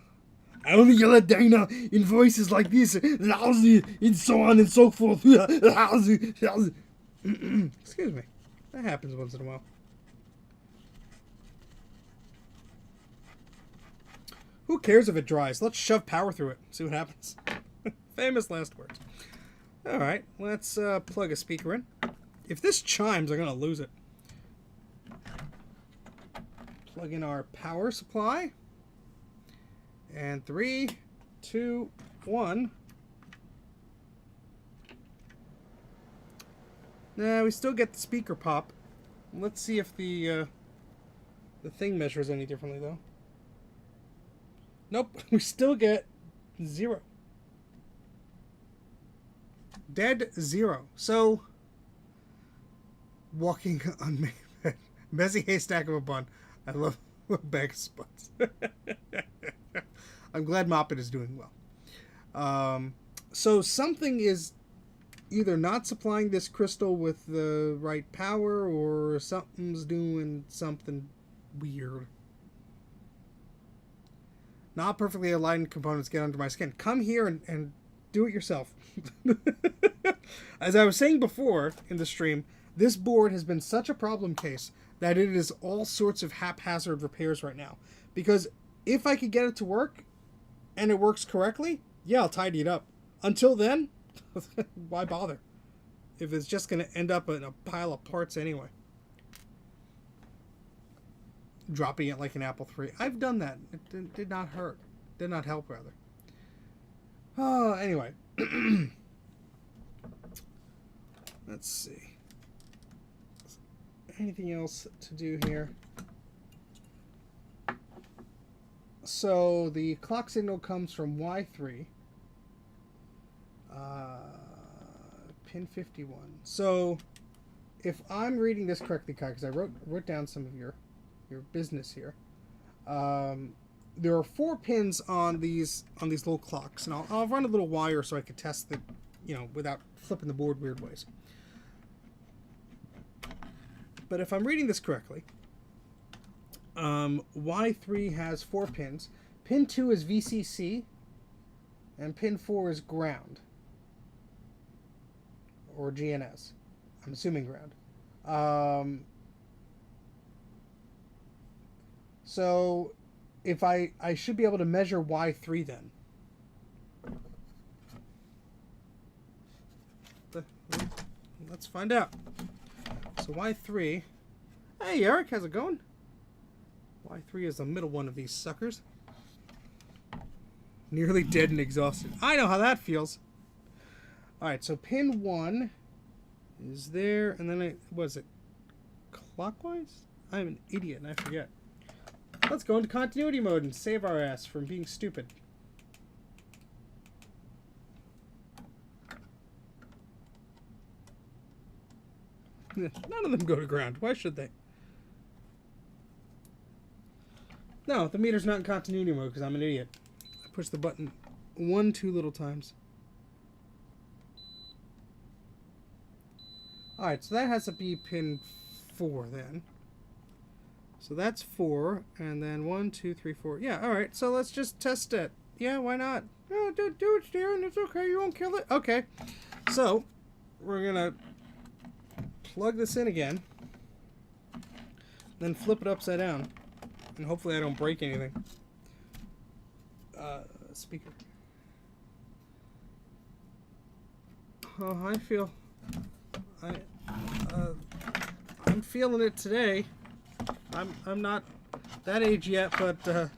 only yell at Dana in voices like this, lousy, and so on and so forth. Excuse me. That happens once in a while. Who cares if it dries? Let's shove power through it. See what happens. Famous last words. Alright, let's plug a speaker in. If this chimes, I'm going to lose it. Plug in our power supply. And 3, 2, 1. Nah, we still get the speaker pop. Let's see if the thing measures any differently, though. Nope, we still get 0. Dead 0. So, walking on messy haystack of a bun. I love a bag of spuds. I'm glad Moppet is doing well. So something is either not supplying this crystal with the right power, or something's doing something weird. Not perfectly aligned components get under my skin. Come here and do it yourself. As I was saying before in the stream, this board has been such a problem case that it is all sorts of haphazard repairs right now. Because if I could get it to work, and it works correctly, yeah, I'll tidy it up. Until then, why bother? If it's just going to end up in a pile of parts anyway. Dropping it like an Apple III. I've done that. It did not hurt. Did not help, rather. Oh, anyway. Let's see. Anything else to do here? So the clock signal comes from Y3. Pin 51. So if I'm reading this correctly, Kai, because I wrote down some of your business here. There are 4 pins on these little clocks, and I'll run a little wire so I can test it, without flipping the board weird ways. But if I'm reading this correctly, Y3 has 4 pins. Pin 2 is VCC, and pin 4 is ground, or GNS. I'm assuming ground. So if I should be able to measure Y3 then. Let's find out. So Y3. Hey Eric, how's it going? Y3 is the middle one of these suckers. Nearly dead and exhausted. I know how that feels. Alright, so pin 1 is there, and then was it clockwise? I'm an idiot and I forget. Let's go into continuity mode and save our ass from being stupid. None of them go to ground. Why should they? No, the meter's not in continuity mode because I'm an idiot. I pushed the button 1 too little times. Alright, so that has to be pin 4 then. So that's 4, and then 1, 2, 3, 4. Yeah, alright, so let's just test it. Yeah, why not? Oh, do it, Darren. It's okay. You won't kill it. Okay. So, we're going to plug this in again. Then flip it upside down. And hopefully I don't break anything. Speaker. Oh, I'm feeling it today. I'm not that age yet, but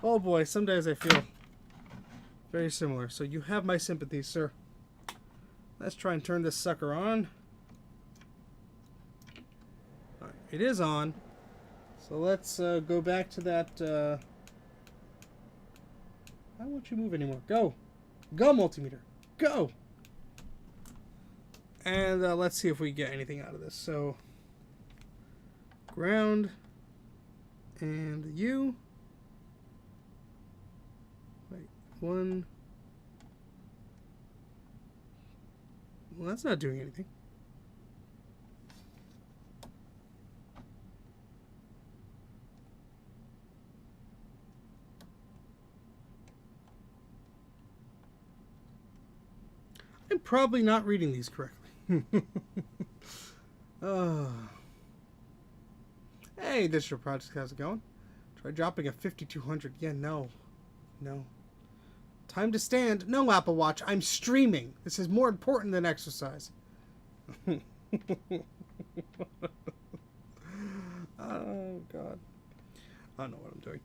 oh boy, some days I feel very similar. So you have my sympathies, sir. Let's try and turn this sucker on. It is on. So let's go back to that. Why won't you move anymore? Go. Go, multimeter. Go. And let's see if we get anything out of this. So, ground. And U. Wait, 1. Well, that's not doing anything. I'm probably not reading these correctly. Hey, Digital Project, how's it going? Try dropping a 5200. Yeah, no. No. Time to stand. No, Apple Watch. I'm streaming. This is more important than exercise. Oh, God. I don't know what I'm doing.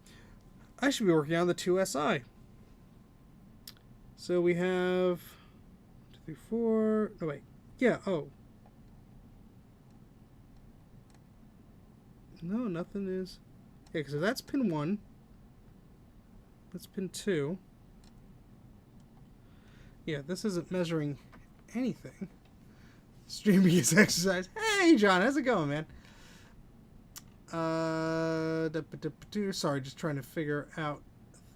I should be working on the 2SI. So we have 2, 3, 4. Oh, wait. Yeah, oh. No, nothing is. Yeah, so that's pin 1. That's pin 2. Yeah, this isn't measuring anything. Streaming is exercise. Hey, John, how's it going, man? Sorry, just trying to figure out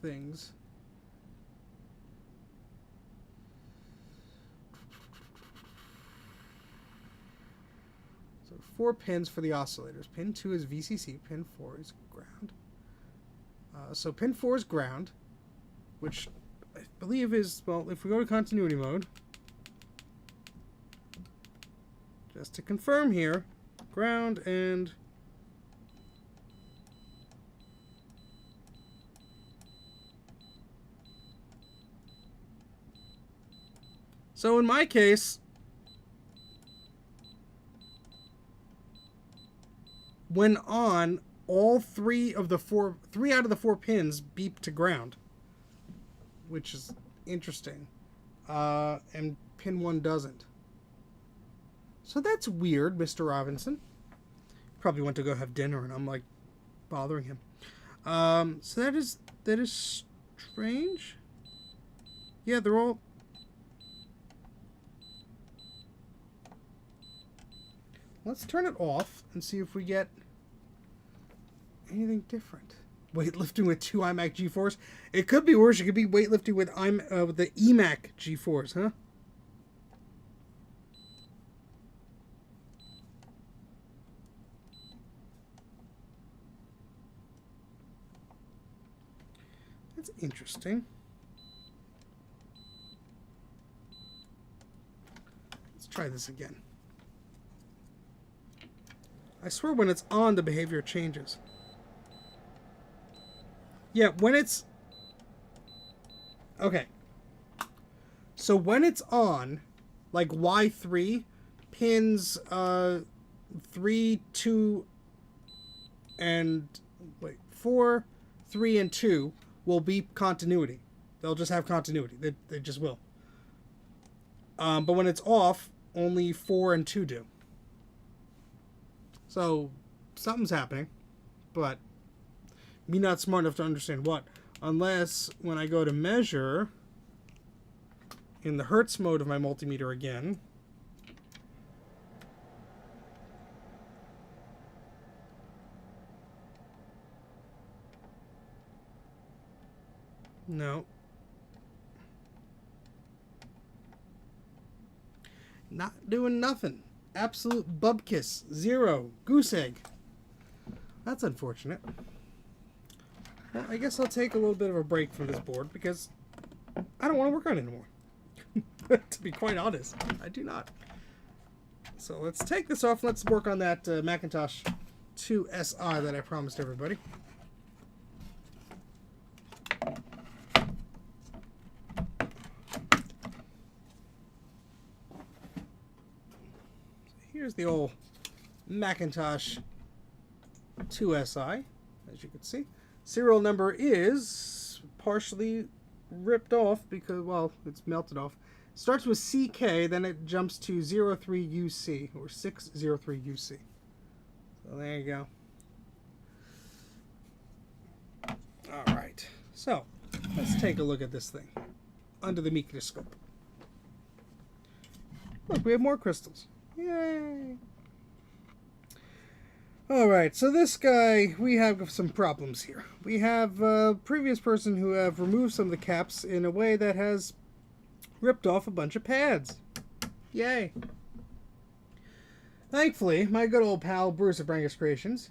things. So 4 pins for the oscillators. Pin 2 is VCC. Pin 4 is ground. So pin 4 is ground, which I believe is, well, if we go to continuity mode, just to confirm here, ground and so in my case, when on, all 3 out of the 4 pins beep to ground, which is interesting. And pin 1 doesn't. So that's weird, Mr. Robinson. Probably went to go have dinner and I'm like bothering him. So that is strange. Yeah, they're all. Let's turn it off and see if we get anything different. Weightlifting with 2 iMac G4s. It could be worse. It could be weightlifting with the eMac G4s, huh? That's interesting. Let's try this again. I swear when it's on, the behavior changes. Yeah, when it's... Okay. So when it's on, like Y3, pins 3, 2, and... Wait, 4, 3, and 2 will be continuity. They'll just have continuity. They just will. But when it's off, only 4 and 2 do. So, something's happening, but me not smart enough to understand what. Unless, when I go to measure, in the Hertz mode of my multimeter again, no. Not doing nothing. Absolute bubkiss. 0. Goose egg. That's unfortunate. Well, I guess I'll take a little bit of a break from this board because I don't want to work on it anymore. To be quite honest, I do not. So let's take this off. Let's work on that Macintosh 2SI that I promised everybody. Here's the old Macintosh 2SI, as you can see. Serial number is partially ripped off because, well, it's melted off. Starts with CK, then it jumps to 03UC, or 603UC. So there you go. All right. So let's take a look at this thing under the microscope. Look, we have more crystals. Yay! Alright, so this guy, we have some problems here. We have a previous person who have removed some of the caps in a way that has ripped off a bunch of pads. Yay! Thankfully, my good old pal Bruce of Brangus Creations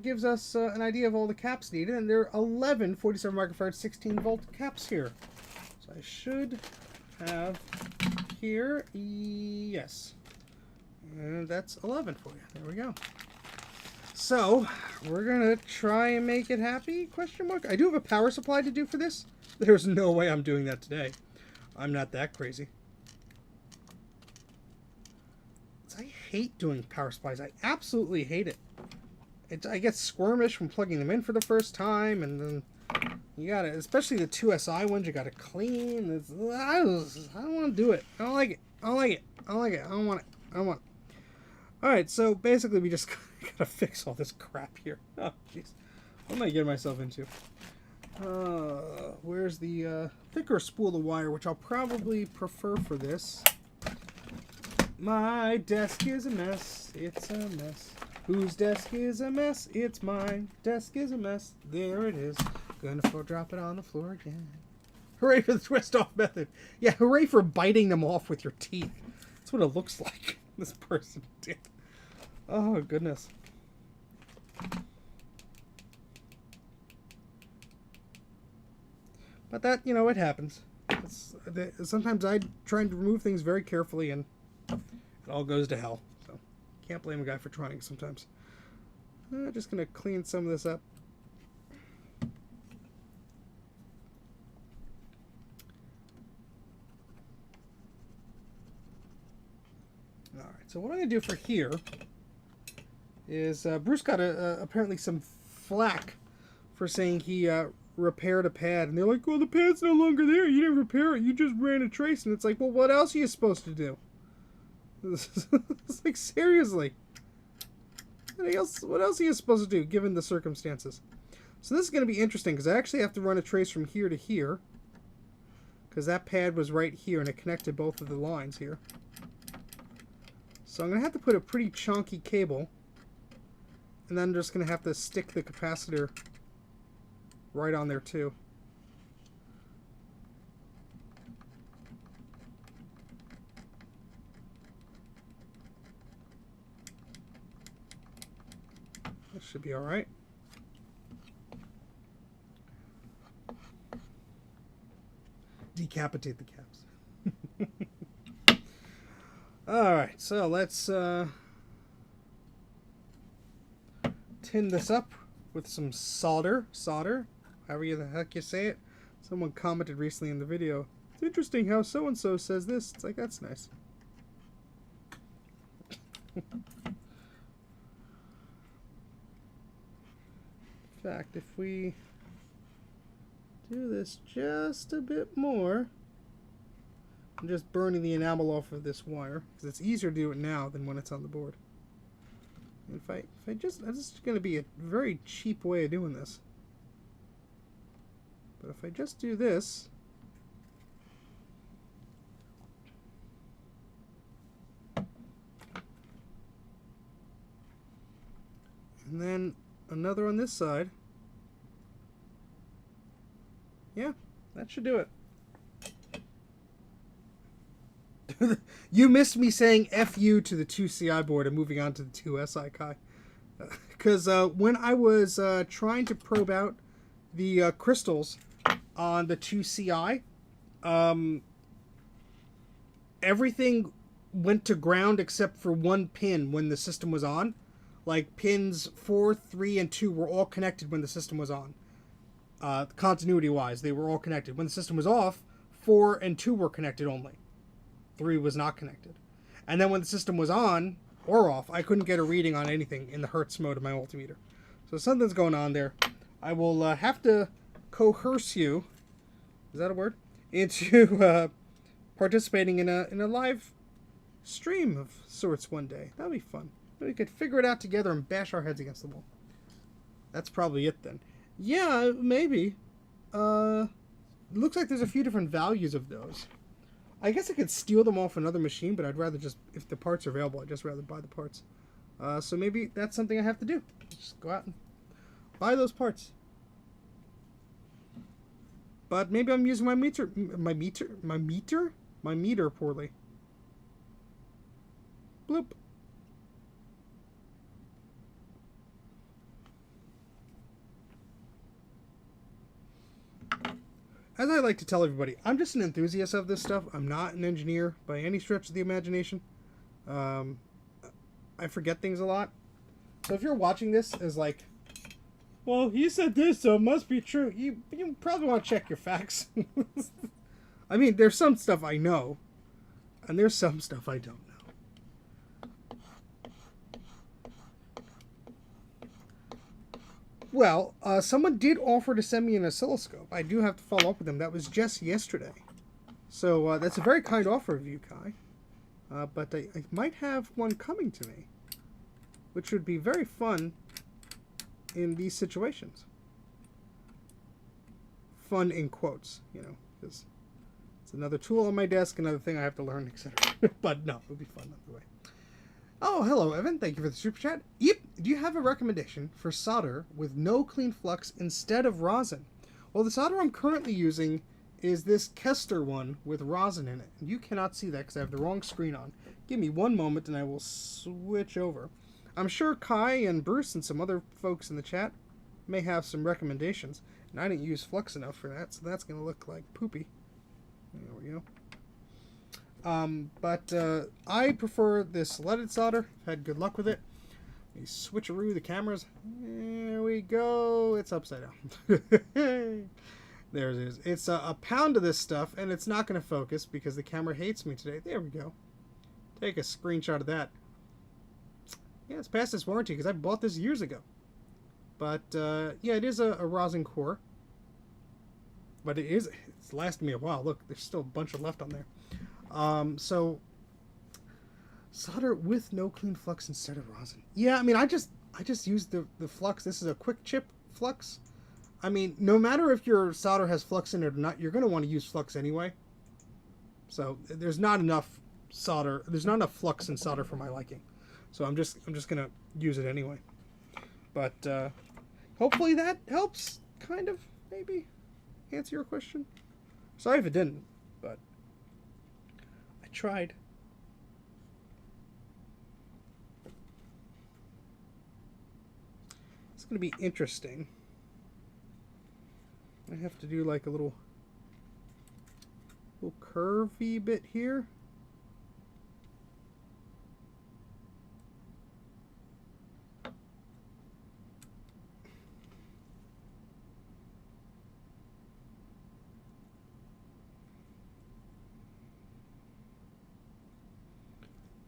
gives us an idea of all the caps needed, and there are 11 47 microfarad 16 volt caps here. So I should have here, yes. And that's 11 for you. There we go. So, we're going to try and make it happy, question mark. I do have a power supply to do for this. There's no way I'm doing that today. I'm not that crazy. I hate doing power supplies. I absolutely hate it. I get squirmish from plugging them in for the first time, and then you gotta, especially the 2SI ones, you gotta clean. I don't want to do it. I don't like it. I don't like it. I don't like it. I don't want it. I don't want it. Alright, so basically we just gotta fix all this crap here. Oh, jeez. What am I getting myself into? Where's the thicker spool of wire, which I'll probably prefer for this. My desk is a mess. It's a mess. Whose desk is a mess? It's mine. Desk is a mess. There it is. Gonna drop it on the floor again. Hooray for the twist off method. Yeah, hooray for biting them off with your teeth. That's what it looks like. This person did. Oh, goodness. But that, you know, it happens. Sometimes I try to remove things very carefully and it all goes to hell. So, can't blame a guy for trying sometimes. Just going to clean some of this up. Alright, so what I'm going to do for here is Bruce got apparently some flack for saying he repaired a pad. And they're like, well, the pad's no longer there. You didn't repair it. You just ran a trace. And it's like, well, what else are you supposed to do? It's like, seriously. What else are you supposed to do, given the circumstances? So this is going to be interesting, because I actually have to run a trace from here to here. Because that pad was right here, and it connected both of the lines here. So I'm going to have to put a pretty chunky cable. And then I'm just going to have to stick the capacitor right on there, too. That should be all right. Decapitate the caps. All right, so let's tin this up with some solder, however the heck you say it. Someone commented recently in the video, it's interesting how so-and-so says this. It's like, that's nice. In fact, if we do this just a bit more, I'm just burning the enamel off of this wire because it's easier to do it now than when it's on the board. And this is going to be a very cheap way of doing this. But if I just do this, and then another on this side, yeah, that should do it. You missed me saying FU to the 2CI board and moving on to the 2SI Kai. Because when I was trying to probe out the crystals on the 2CI, everything went to ground except for one pin when the system was on. Like pins 4, 3, and 2 were all connected when the system was on. Continuity-wise, they were all connected. When the system was off, 4 and 2 were connected only. 3 was not connected. And then when the system was on or off, I couldn't get a reading on anything in the Hertz mode of my multimeter. So something's going on there. I will have to coerce you, is that a word? Into participating in a live stream of sorts one day. That'll be fun. We could figure it out together and bash our heads against the wall. That's probably it then. Yeah, maybe. It looks like there's a few different values of those. I guess I could steal them off another machine, but I'd rather just, if the parts are available, I'd just rather buy the parts. So maybe that's something I have to do. Just go out and buy those parts. But maybe I'm using my meter poorly. Bloop. As I like to tell everybody, I'm just an enthusiast of this stuff. I'm not an engineer by any stretch of the imagination. I forget things a lot. So if you're watching this as like, well, he said this, so it must be true. You probably want to check your facts. I mean, there's some stuff I know, and there's some stuff I don't know. Well, someone did offer to send me an oscilloscope. I do have to follow up with them. That was just yesterday. So that's a very kind offer of you, Kai. But I might have one coming to me, which would be very fun in these situations. Fun in quotes, you know, because it's another tool on my desk, another thing I have to learn, etc. But no, it would be fun either way. Oh, hello, Evan. Thank you for the super chat. Yep. Do you have a recommendation for solder with no clean flux instead of rosin? Well, the solder I'm currently using is this Kester one with rosin in it. And you cannot see that because I have the wrong screen on. Give me one moment and I will switch over. I'm sure Kai and Bruce and some other folks in the chat may have some recommendations. And I didn't use flux enough for that, so that's going to look like poopy. There we go. But I prefer this leaded solder. I've had good luck with it. Let me switcheroo the cameras. There we go. It's upside down. There it is. It's a pound of this stuff, and it's not going to focus because the camera hates me today. There we go. Take a screenshot of that. Yeah, it's past its warranty because I bought this years ago. But, yeah, it is a rosin core. But it's lasted me a while. Look, there's still a bunch of left on there. So, solder with no clean flux instead of rosin. Yeah, I mean, I just used the flux. This is a quick chip flux. I mean, no matter if your solder has flux in it or not, you're going to want to use flux anyway. So, there's not enough solder. There's not enough flux in solder for my liking. So, I'm just going to use it anyway. But, hopefully that helps, kind of, maybe, answer your question. Sorry if it didn't, but I tried. It's going to be interesting. I have to do like a little curvy bit here.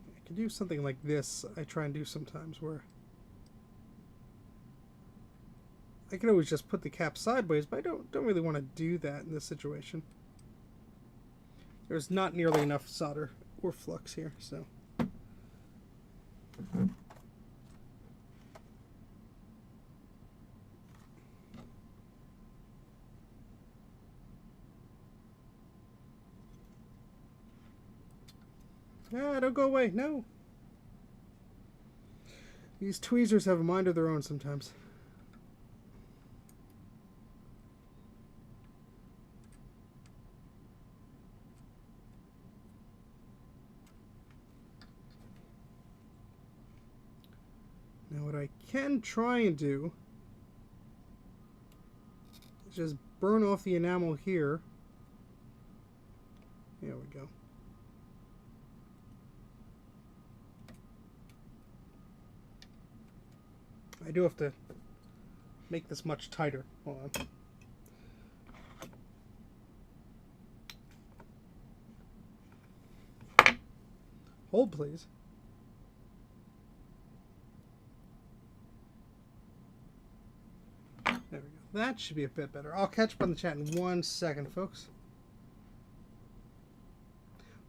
I can do something like this. I try and do sometimes where I can always just put the cap sideways, but I don't really want to do that in this situation. There's not nearly enough solder or flux here, so. Ah, don't go away, no. These tweezers have a mind of their own sometimes. Now what I can try and do is just burn off the enamel here. There we go. I do have to make this much tighter. Hold on. Hold, please. There we go. That should be a bit better. I'll catch up on the chat in 1 second, folks.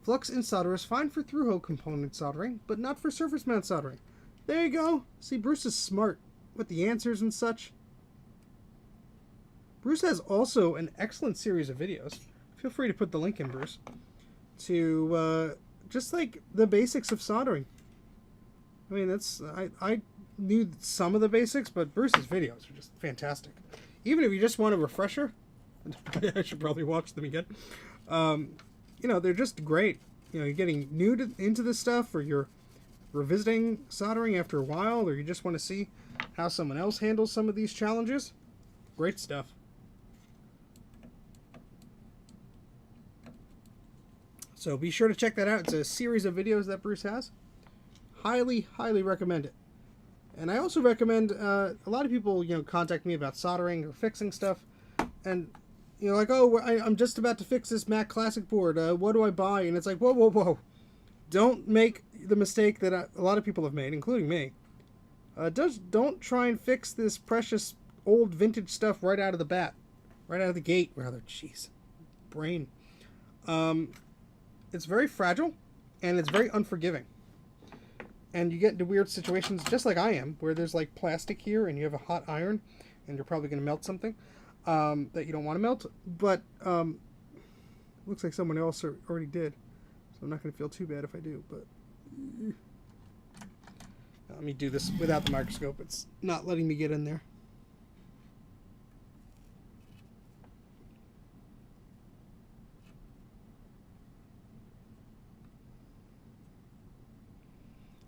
Flux in solder is fine for through-hole component soldering, but not for surface mount soldering. There you go. See, Bruce is smart with the answers and such. Bruce has also an excellent series of videos. Feel free to put the link in, Bruce. To just like the basics of soldering. I mean, that's I knew some of the basics, but Bruce's videos are just fantastic. Even if you just want a refresher, I should probably watch them again. You know, they're just great. You know, you're getting new into this stuff, or you're revisiting soldering after a while, or you just want to see how someone else handles some of these challenges. Great stuff. So be sure to check that out. It's a series of videos that Bruce has. Highly, highly recommend it. And I also recommend, a lot of people, you know, contact me about soldering or fixing stuff. And, you know, like, oh, I'm just about to fix this Mac Classic board. What do I buy? And it's like, whoa, whoa, whoa. Don't make the mistake that a lot of people have made, including me. Don't try and fix this precious old vintage stuff right out of the bat. Right out of the gate, rather. Jeez. Brain. It's very fragile, and it's very unforgiving. And you get into weird situations, just like I am, where there's like plastic here, and you have a hot iron, and you're probably going to melt something that you don't want to melt. But looks like someone else already did, so I'm not going to feel too bad if I do. But let me do this without the microscope. It's not letting me get in there.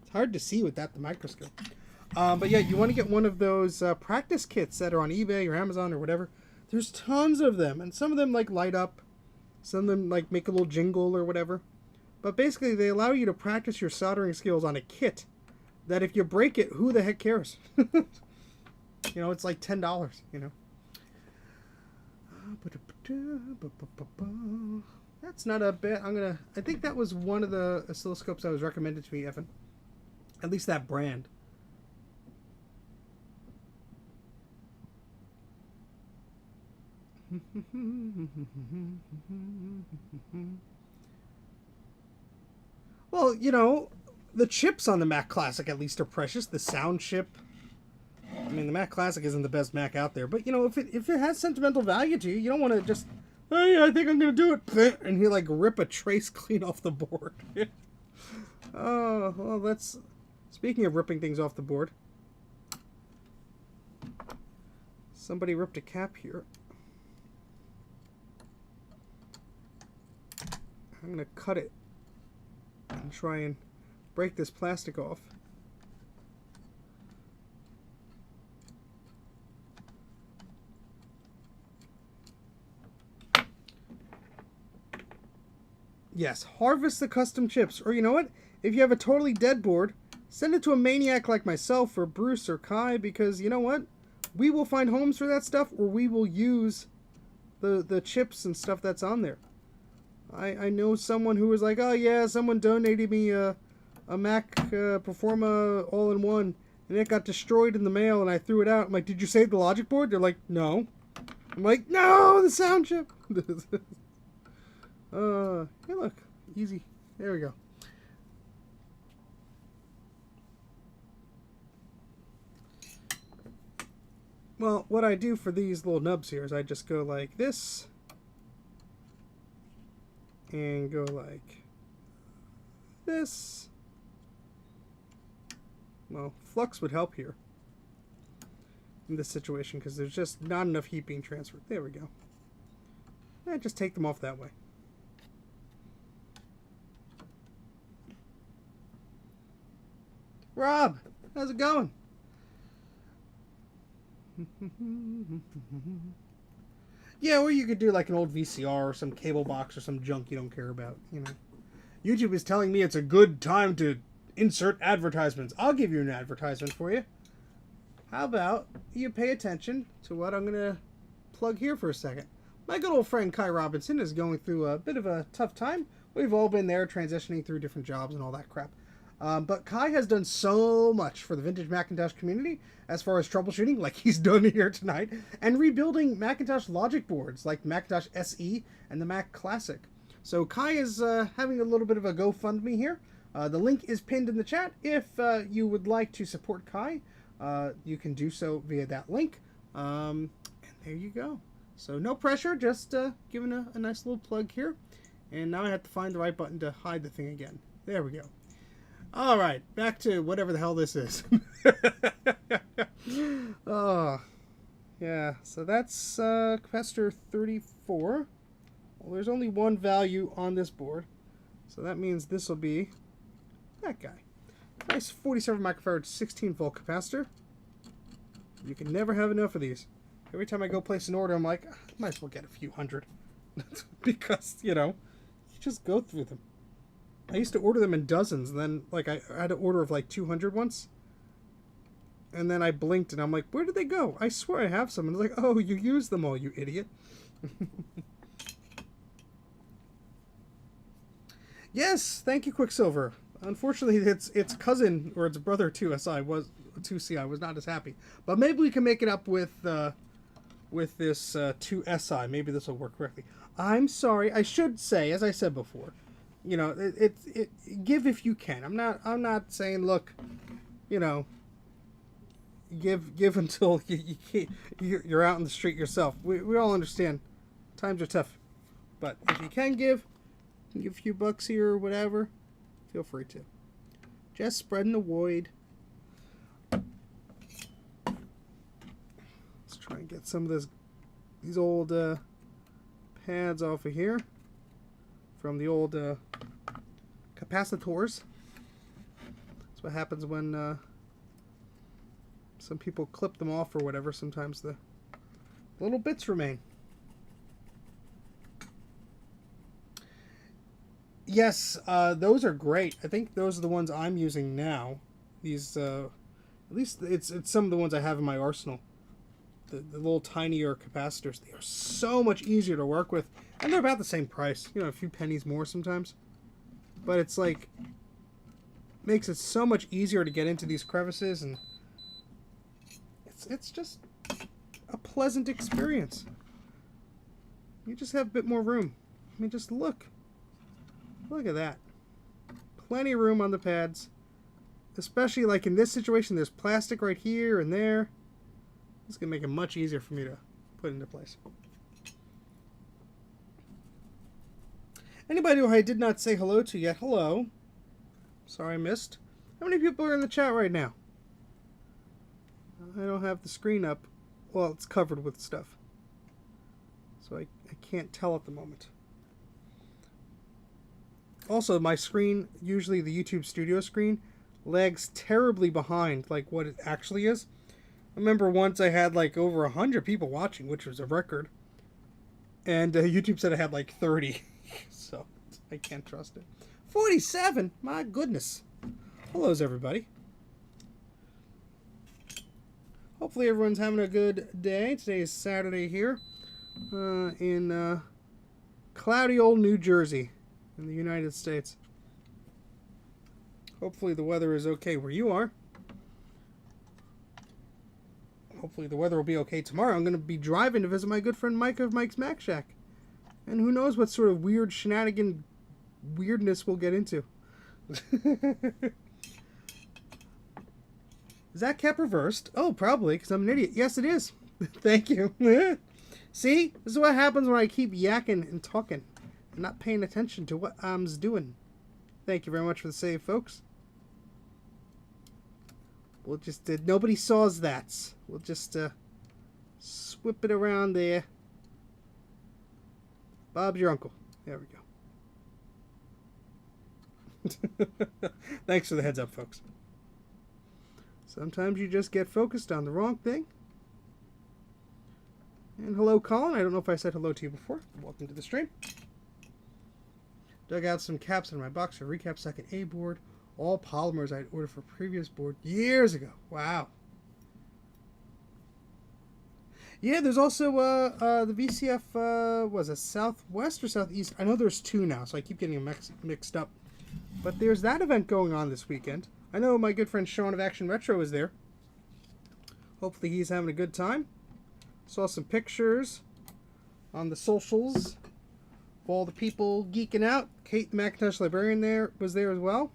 It's hard to see without the microscope. But yeah, you want to get one of those practice kits that are on eBay or Amazon or whatever. There's tons of them, and some of them like light up. Some of them like make a little jingle or whatever. But basically, they allow you to practice your soldering skills on a kit that if you break it, who the heck cares? You know, it's like $10, you know. That's not a bad. I think that was one of the oscilloscopes that was recommended to me, Evan. At least that brand. Well, you know, the chips on the Mac Classic at least are precious. The sound chip. I mean, the Mac Classic isn't the best Mac out there, but you know, if it has sentimental value to you, you don't want to just, hey, I think I'm gonna do it, and he like rip a trace clean off the board. Oh, well, that's. Speaking of ripping things off the board, somebody ripped a cap here. I'm going to cut it and try and break this plastic off. Yes, harvest the custom chips. Or you know what? If you have a totally dead board, send it to a maniac like myself or Bruce or Kai, because you know what? We will find homes for that stuff, or we will use the chips and stuff that's on there. I know someone who was like, oh yeah, someone donated me a Mac Performa all-in-one, and it got destroyed in the mail, and I threw it out. I'm like, did you save the logic board? They're like, no. I'm like, no, the sound chip. Hey look, easy. There we go. Well, what I do for these little nubs here is I just go like this and go like this. Well, flux would help here in this situation because there's just not enough heat being transferred. There we go. And just take them off that way. Rob, how's it going? Yeah, or you could do like an old VCR or some cable box or some junk you don't care about, you know. YouTube is telling me it's a good time to insert advertisements. I'll give you an advertisement for you. How about you pay attention to what I'm going to plug here for a second. My good old friend Kai Robinson is going through a bit of a tough time. We've all been there, transitioning through different jobs and all that crap. But Kai has done so much for the vintage Macintosh community as far as troubleshooting, like he's done here tonight, and rebuilding Macintosh logic boards like Macintosh SE and the Mac Classic. So Kai is having a little bit of a GoFundMe here. The link is pinned in the chat. If you would like to support Kai, you can do so via that link. And there you go. So no pressure, just giving a nice little plug here. And now I have to find the right button to hide the thing again. There we go. All right, back to whatever the hell this is. Oh, yeah. So that's capacitor 34. Well, there's only one value on this board, so that means this will be that guy. Nice 47 microfarad 16-volt capacitor. You can never have enough of these. Every time I go place an order, I'm like, I might as well get a few hundred. Because, you know, you just go through them. I used to order them in dozens, and then, like, I had an order of, like, 200 once. And then I blinked, and I'm like, where did they go? I swear I have some. And it's like, oh, you used them all, you idiot. Yes, thank you, Quicksilver. Unfortunately, its cousin, or its brother, 2SI, was 2CI, was not as happy. But maybe we can make it up with this 2SI. Maybe this will work correctly. I'm sorry. I should say, as I said before, you know, it give if you can. I'm not saying, look, you know, give until you're out in the street yourself. We all understand times are tough, but if you can give a few bucks here or whatever, feel free to. Just spreading the word. Let's try and get some of these old pads off of here from the old capacitors. That's what happens when some people clip them off or whatever. Sometimes the little bits remain. Yes, those are great. I think those are the ones I'm using now. These, at least it's some of the ones I have in my arsenal. The little tinier capacitors. They are so much easier to work with. And they're about the same price. You know, a few pennies more sometimes. But it's like, makes it so much easier to get into these crevices, and it's just a pleasant experience. You just have a bit more room. I mean, just look. Look at that. Plenty of room on the pads. Especially like in this situation, there's plastic right here and there. It's going to make it much easier for me to put into place. Anybody who I did not say hello to yet, hello. Sorry I missed. How many people are in the chat right now? I don't have the screen up. Well, it's covered with stuff. So I can't tell at the moment. Also, my screen, usually the YouTube Studio screen, lags terribly behind like what it actually is. I remember once I had like over 100 people watching, which was a record. And YouTube said I had like 30. So I can't trust it. 47? My goodness. Hellos, everybody. Hopefully everyone's having a good day. Today is Saturday here in cloudy old New Jersey in the United States. Hopefully the weather is okay where you are. Hopefully the weather will be okay tomorrow. I'm going to be driving to visit my good friend Mike of Mike's Mac Shack. And who knows what sort of weird shenanigan weirdness we'll get into. Is that cap reversed? Oh, probably, because I'm an idiot. Yes, it is. Thank you. See? This is what happens when I keep yakking and talking and not paying attention to what I'm doing. Thank you very much for the save, folks. We'll just, nobody saws that. We'll just swip it around there. Bob's your uncle. There we go. Thanks for the heads up, folks. Sometimes you just get focused on the wrong thing. And hello, Colin. I don't know if I said hello to you before. Welcome to the stream. Dug out some caps in my box for recap second A board. All polymers I had ordered for previous board years ago. Wow. Yeah, there's also the VCF, was it Southwest or Southeast? I know there's two now, so I keep getting them mixed up. But there's that event going on this weekend. I know my good friend Sean of Action Retro is there. Hopefully he's having a good time. Saw some pictures on the socials of all the people geeking out. Kate, the Macintosh librarian, was there as well.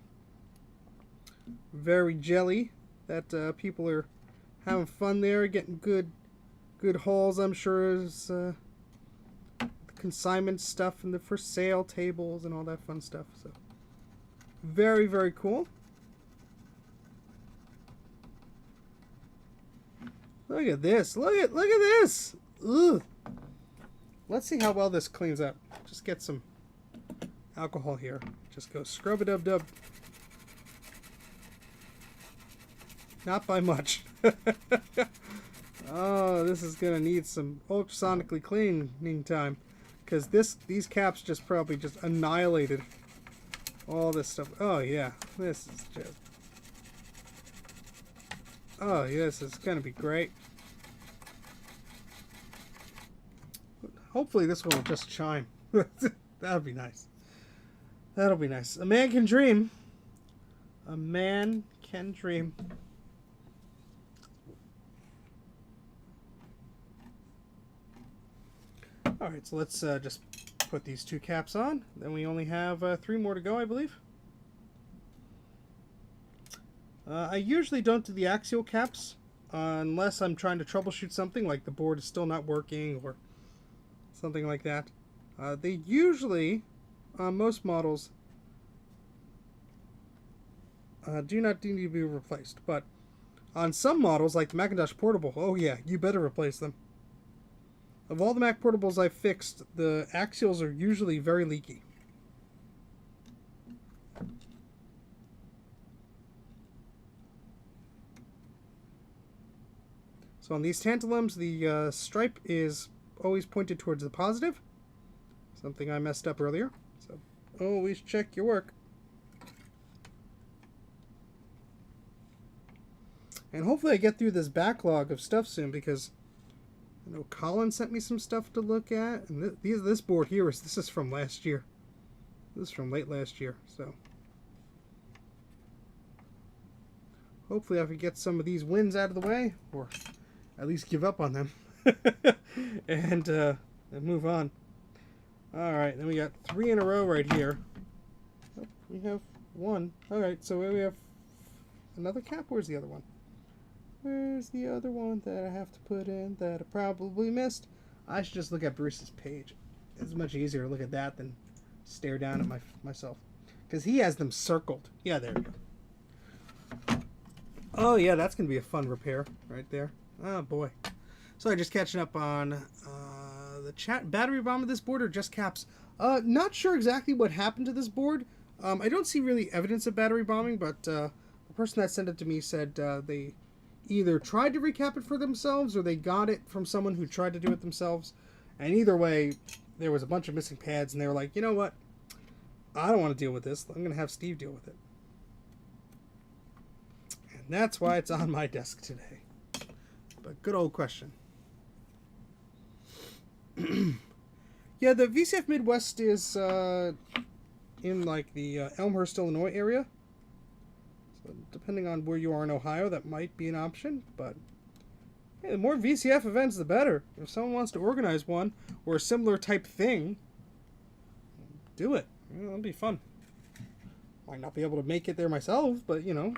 Very jelly that people are having fun there, getting good hauls. I'm sure is consignment stuff and the for sale tables and all that fun stuff. So very cool. Look at this. Look at this. Ugh. Let's see how well this cleans up. Just get some alcohol here. Just go scrub-a-dub-dub. Not by much. Oh, this is gonna need some ultrasonically cleaning time, because these caps just probably just annihilated all this stuff. Oh yeah, this is just. Oh yeah, this is gonna be great. Hopefully this one will just chime. That'll be nice. That'll be nice. A man can dream. A man can dream. Alright, so let's just put these two caps on. Then we only have 3 more to go, I believe. I usually don't do the axial caps unless I'm trying to troubleshoot something, like the board is still not working or something like that. They usually, on most models, do not need to be replaced. But on some models, like the Macintosh Portable, oh yeah, you better replace them. Of all the Mac Portables I've fixed, the axials are usually very leaky. So on these tantalums, the stripe is always pointed towards the positive. Something I messed up earlier. So always check your work. And hopefully I get through this backlog of stuff soon, because I know Colin sent me some stuff to look at. And this board here, this is from last year. This is from late last year. So hopefully I can get some of these wins out of the way, or at least give up on them. and move on. Alright, then we got 3 in a row right here. Oh, we have 1. Alright, so we have another cap. Where's the other one? Where's the other one that I have to put in that I probably missed? I should just look at Bruce's page. It's much easier to look at that than stare down at myself. Because he has them circled. Yeah, there we go. Oh yeah, that's going to be a fun repair right there. Oh boy. So just catching up on the chat. Battery bomb of this board or just caps? Not sure exactly what happened to this board. I don't see really evidence of battery bombing, but the person that sent it to me said they either tried to recap it for themselves or they got it from someone who tried to do it themselves. And either way, there was a bunch of missing pads, and they were like, you know what? I don't want to deal with this. I'm going to have Steve deal with it. And that's why it's on my desk today. But good old question. Yeah, the VCF Midwest is in like the Elmhurst, Illinois area. So depending on where you are in Ohio, that might be an option. But hey, the more VCF events, the better. If someone wants to organize one or a similar type thing, do it. It'll be fun. Might not be able to make it there myself, but you know,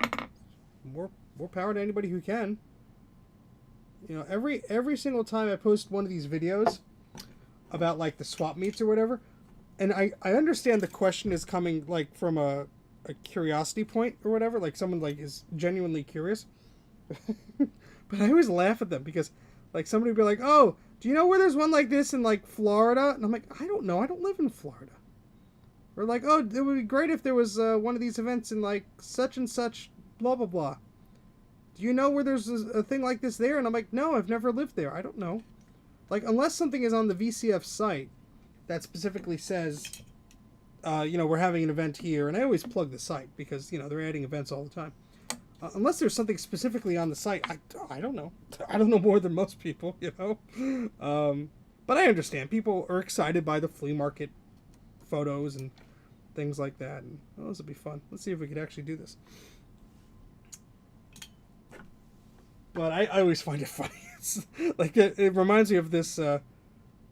more power to anybody who can. You know, every single time I post one of these videos about like the swap meets or whatever, and I understand the question is coming like from a curiosity point or whatever, like someone like is genuinely curious. But I always laugh at them because like somebody would be like, oh, do you know where there's one like this in like Florida? And I'm like, I don't know, I don't live in Florida. Or like, oh, it would be great if there was one of these events in like such and such blah blah blah. Do you know where there's a thing like this there? And I'm like, no, I've never lived there. I don't know. Like, unless something is on the VCF site that specifically says, you know, we're having an event here. And I always plug the site because, you know, they're adding events all the time. Unless there's something specifically on the site, I don't know. I don't know more than most people, you know. But I understand. People are excited by the flea market photos and things like that. And oh, this will be fun. Let's see if we could actually do this. But I always find it funny. It's, like it reminds me of this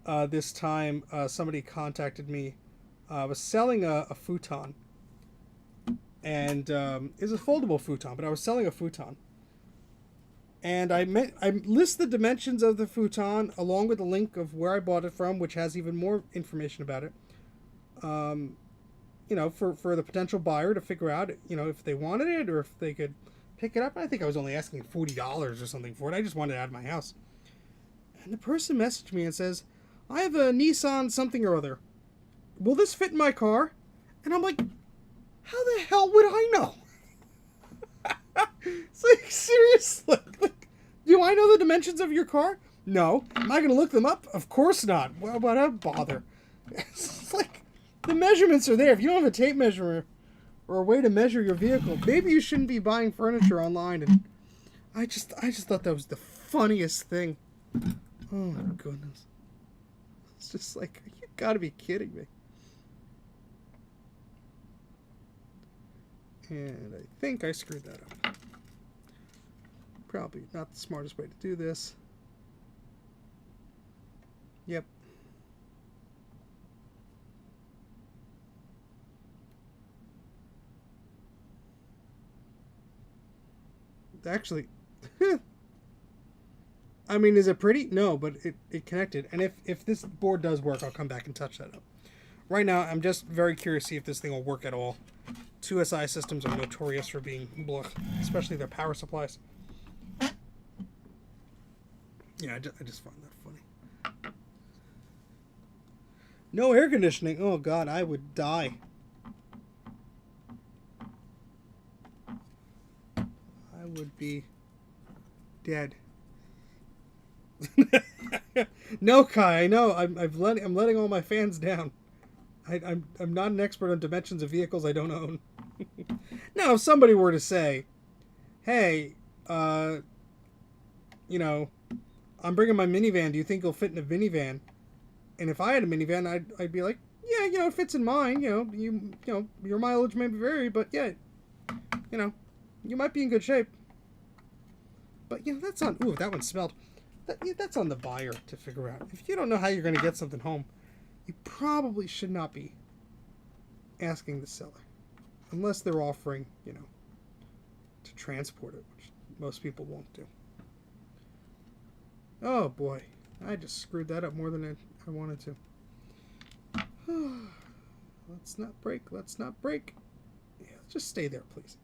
this time somebody contacted me. I was selling a futon, and it's a foldable futon, but I was selling a futon. And I list the dimensions of the futon along with the link of where I bought it from, which has even more information about it. For the potential buyer to figure out, if they wanted it or if they could pick it up. I think I was only asking $40 or something for it. I just wanted it out of my house. And the person messaged me and says, I have a Nissan something or other. Will this fit in my car? And I'm like, how the hell would I know? It's like, seriously? Like, do I know the dimensions of your car? No. Am I going to look them up? Of course not. Well, why not bother? It's like, the measurements are there. If you don't have a tape measure or a way to measure your vehicle, maybe you shouldn't be buying furniture online. And I just thought that was the funniest thing. Oh my goodness. It's just like, you gotta be kidding me. And I think I screwed that up. Probably not the smartest way to do this. Yep. Actually, I mean, is it pretty? No, but it connected. And if this board does work, I'll come back and touch that up. Right now, I'm just very curious to see if this thing will work at all. IIsi systems are notorious for being blah, especially their power supplies. Yeah, I just find that funny. No air conditioning. Oh, God, I would die. I would be dead. No, Kai, I know. I'm letting all my fans down. I'm not an expert on dimensions of vehicles I don't own. Now, if somebody were to say, "Hey, I'm bringing my minivan. Do you think it'll fit in a minivan?" And if I had a minivan, I'd be like, "Yeah, it fits in mine. Your mileage may vary, but yeah, you might be in good shape." But that's on. Ooh, that one smelled. That's on the buyer to figure out. If you don't know how you're going to get something home, you probably should not be asking the seller. Unless they're offering, to transport it, which most people won't do. Oh boy, I just screwed that up more than I wanted to. Let's not break, let's not break. Yeah, just stay there, please.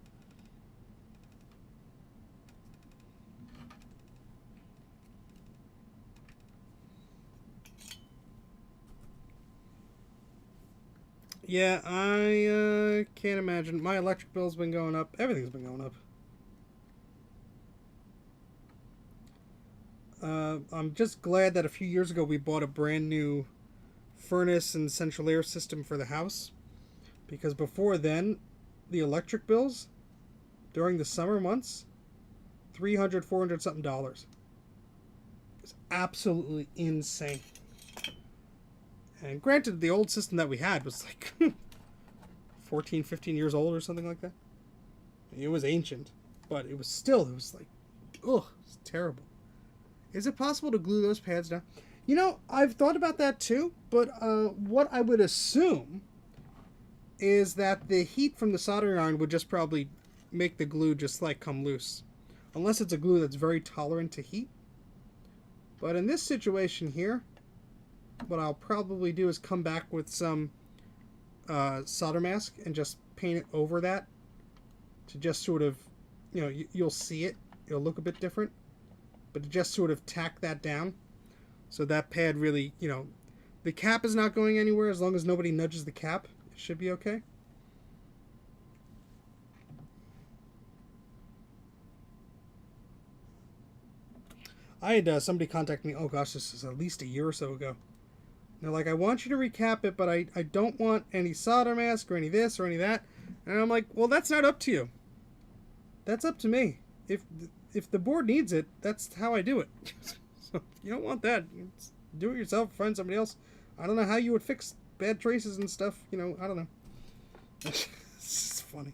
Yeah, I can't imagine. My electric bill's been going up. Everything's been going up. I'm just glad that a few years ago we bought a brand new furnace and central air system for the house. Because before then, the electric bills during the summer months, $300, $400 something dollars. It's absolutely insane. And granted, the old system that we had was like 14, 15 years old or something like that. It was ancient, but it was like, ugh, it's terrible. Is it possible to glue those pads down? I've thought about that too, but what I would assume is that the heat from the soldering iron would just probably make the glue just like come loose. Unless it's a glue that's very tolerant to heat. But in this situation here, what I'll probably do is come back with some solder mask and just paint it over that to just sort of, you'll see it. It'll look a bit different. But to just sort of tack that down so that pad really, the cap is not going anywhere as long as nobody nudges the cap. It should be okay. I had somebody contact me, oh gosh, this is at least a year or so ago. They're like, I want you to recap it, but I don't want any solder mask or any this or any that. And I'm like, well, that's not up to you. That's up to me. If the board needs it, that's how I do it. So if you don't want that, do it yourself, find somebody else. I don't know how you would fix bad traces and stuff. I don't know. This is funny.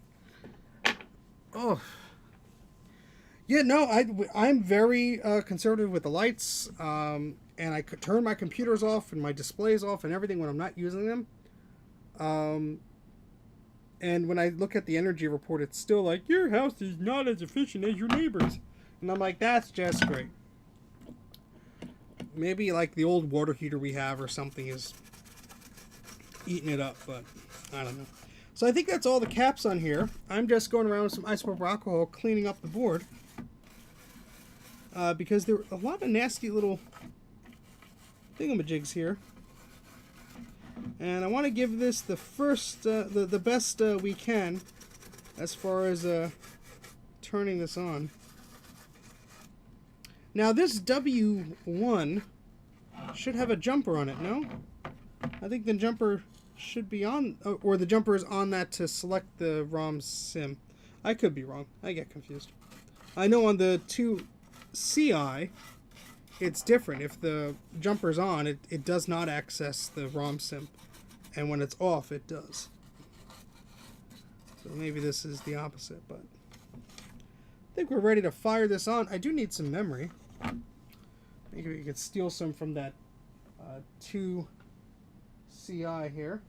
Oh. Yeah, no, I'm very conservative with the lights. And I could turn my computers off and my displays off and everything when I'm not using them. And when I look at the energy report, it's still like, your house is not as efficient as your neighbor's. And I'm like, that's just great. Maybe like the old water heater we have or something is eating it up, but I don't know. So I think that's all the caps on here. I'm just going around with some isopropyl alcohol, cleaning up the board. Because there were a lot of nasty little thingamajigs here. And I want to give this the first, the best we can as far as turning this on. Now this W1 should have a jumper on it, no? I think the jumper should be on, or the jumper is on that to select the ROM sim. I could be wrong. I get confused. I know on the 2CI, it's different. If the jumper's on, it does not access the ROM sim. And when it's off, it does. So maybe this is the opposite, but I think we're ready to fire this on. I do need some memory. Maybe we could steal some from that 2CI here.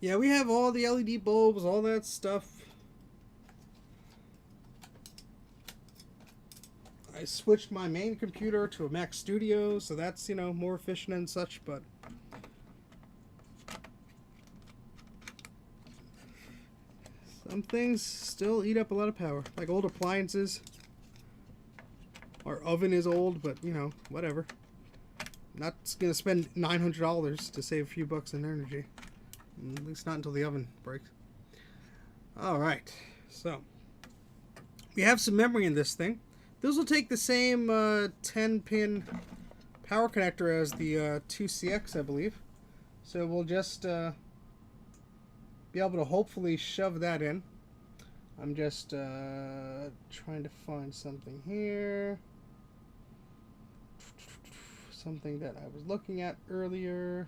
Yeah, we have all the LED bulbs, all that stuff. I switched my main computer to a Mac Studio, so that's, you know, more efficient and such, but some things still eat up a lot of power, like old appliances. Our oven is old, but, you know, whatever. Not going to spend $900 to save a few bucks in energy. At least not until the oven breaks. Alright, so we have some memory in this thing. This will take the same 10-pin power connector as the 2CX, I believe. So we'll just be able to hopefully shove that in. I'm just trying to find something here. Something that I was looking at earlier.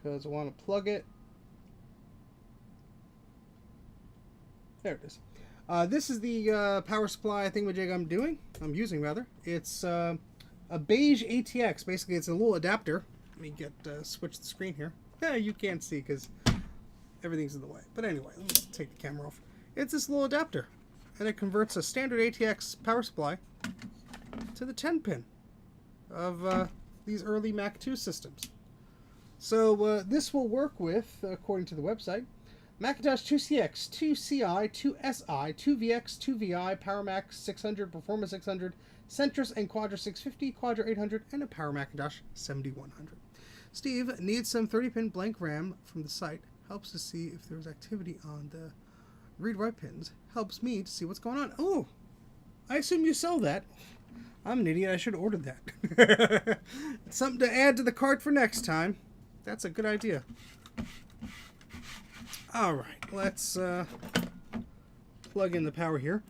Because I want to plug it. There it is. This is the power supply thingamajig I'm using rather. It's a beige ATX. Basically, it's a little adapter. Let me get switch the screen here. Yeah, you can't see because everything's in the way. But anyway, let me take the camera off. It's this little adapter, and it converts a standard ATX power supply to the 10-pin of these early Mac 2 systems. So this will work with, according to the website, Macintosh 2CX, 2CI, 2SI, 2VX, 2VI, PowerMac 600, Performance 600, Centrus and Quadra 650, Quadra 800, and a Power Macintosh 7100. Steve needs some 30-pin blank RAM from the site. Helps to see if there's activity on the read-write pins. Helps me to see what's going on. Oh, I assume you sell that. I'm an idiot. I should have ordered that. Something to add to the cart for next time. That's a good idea. All right, let's plug in the power here.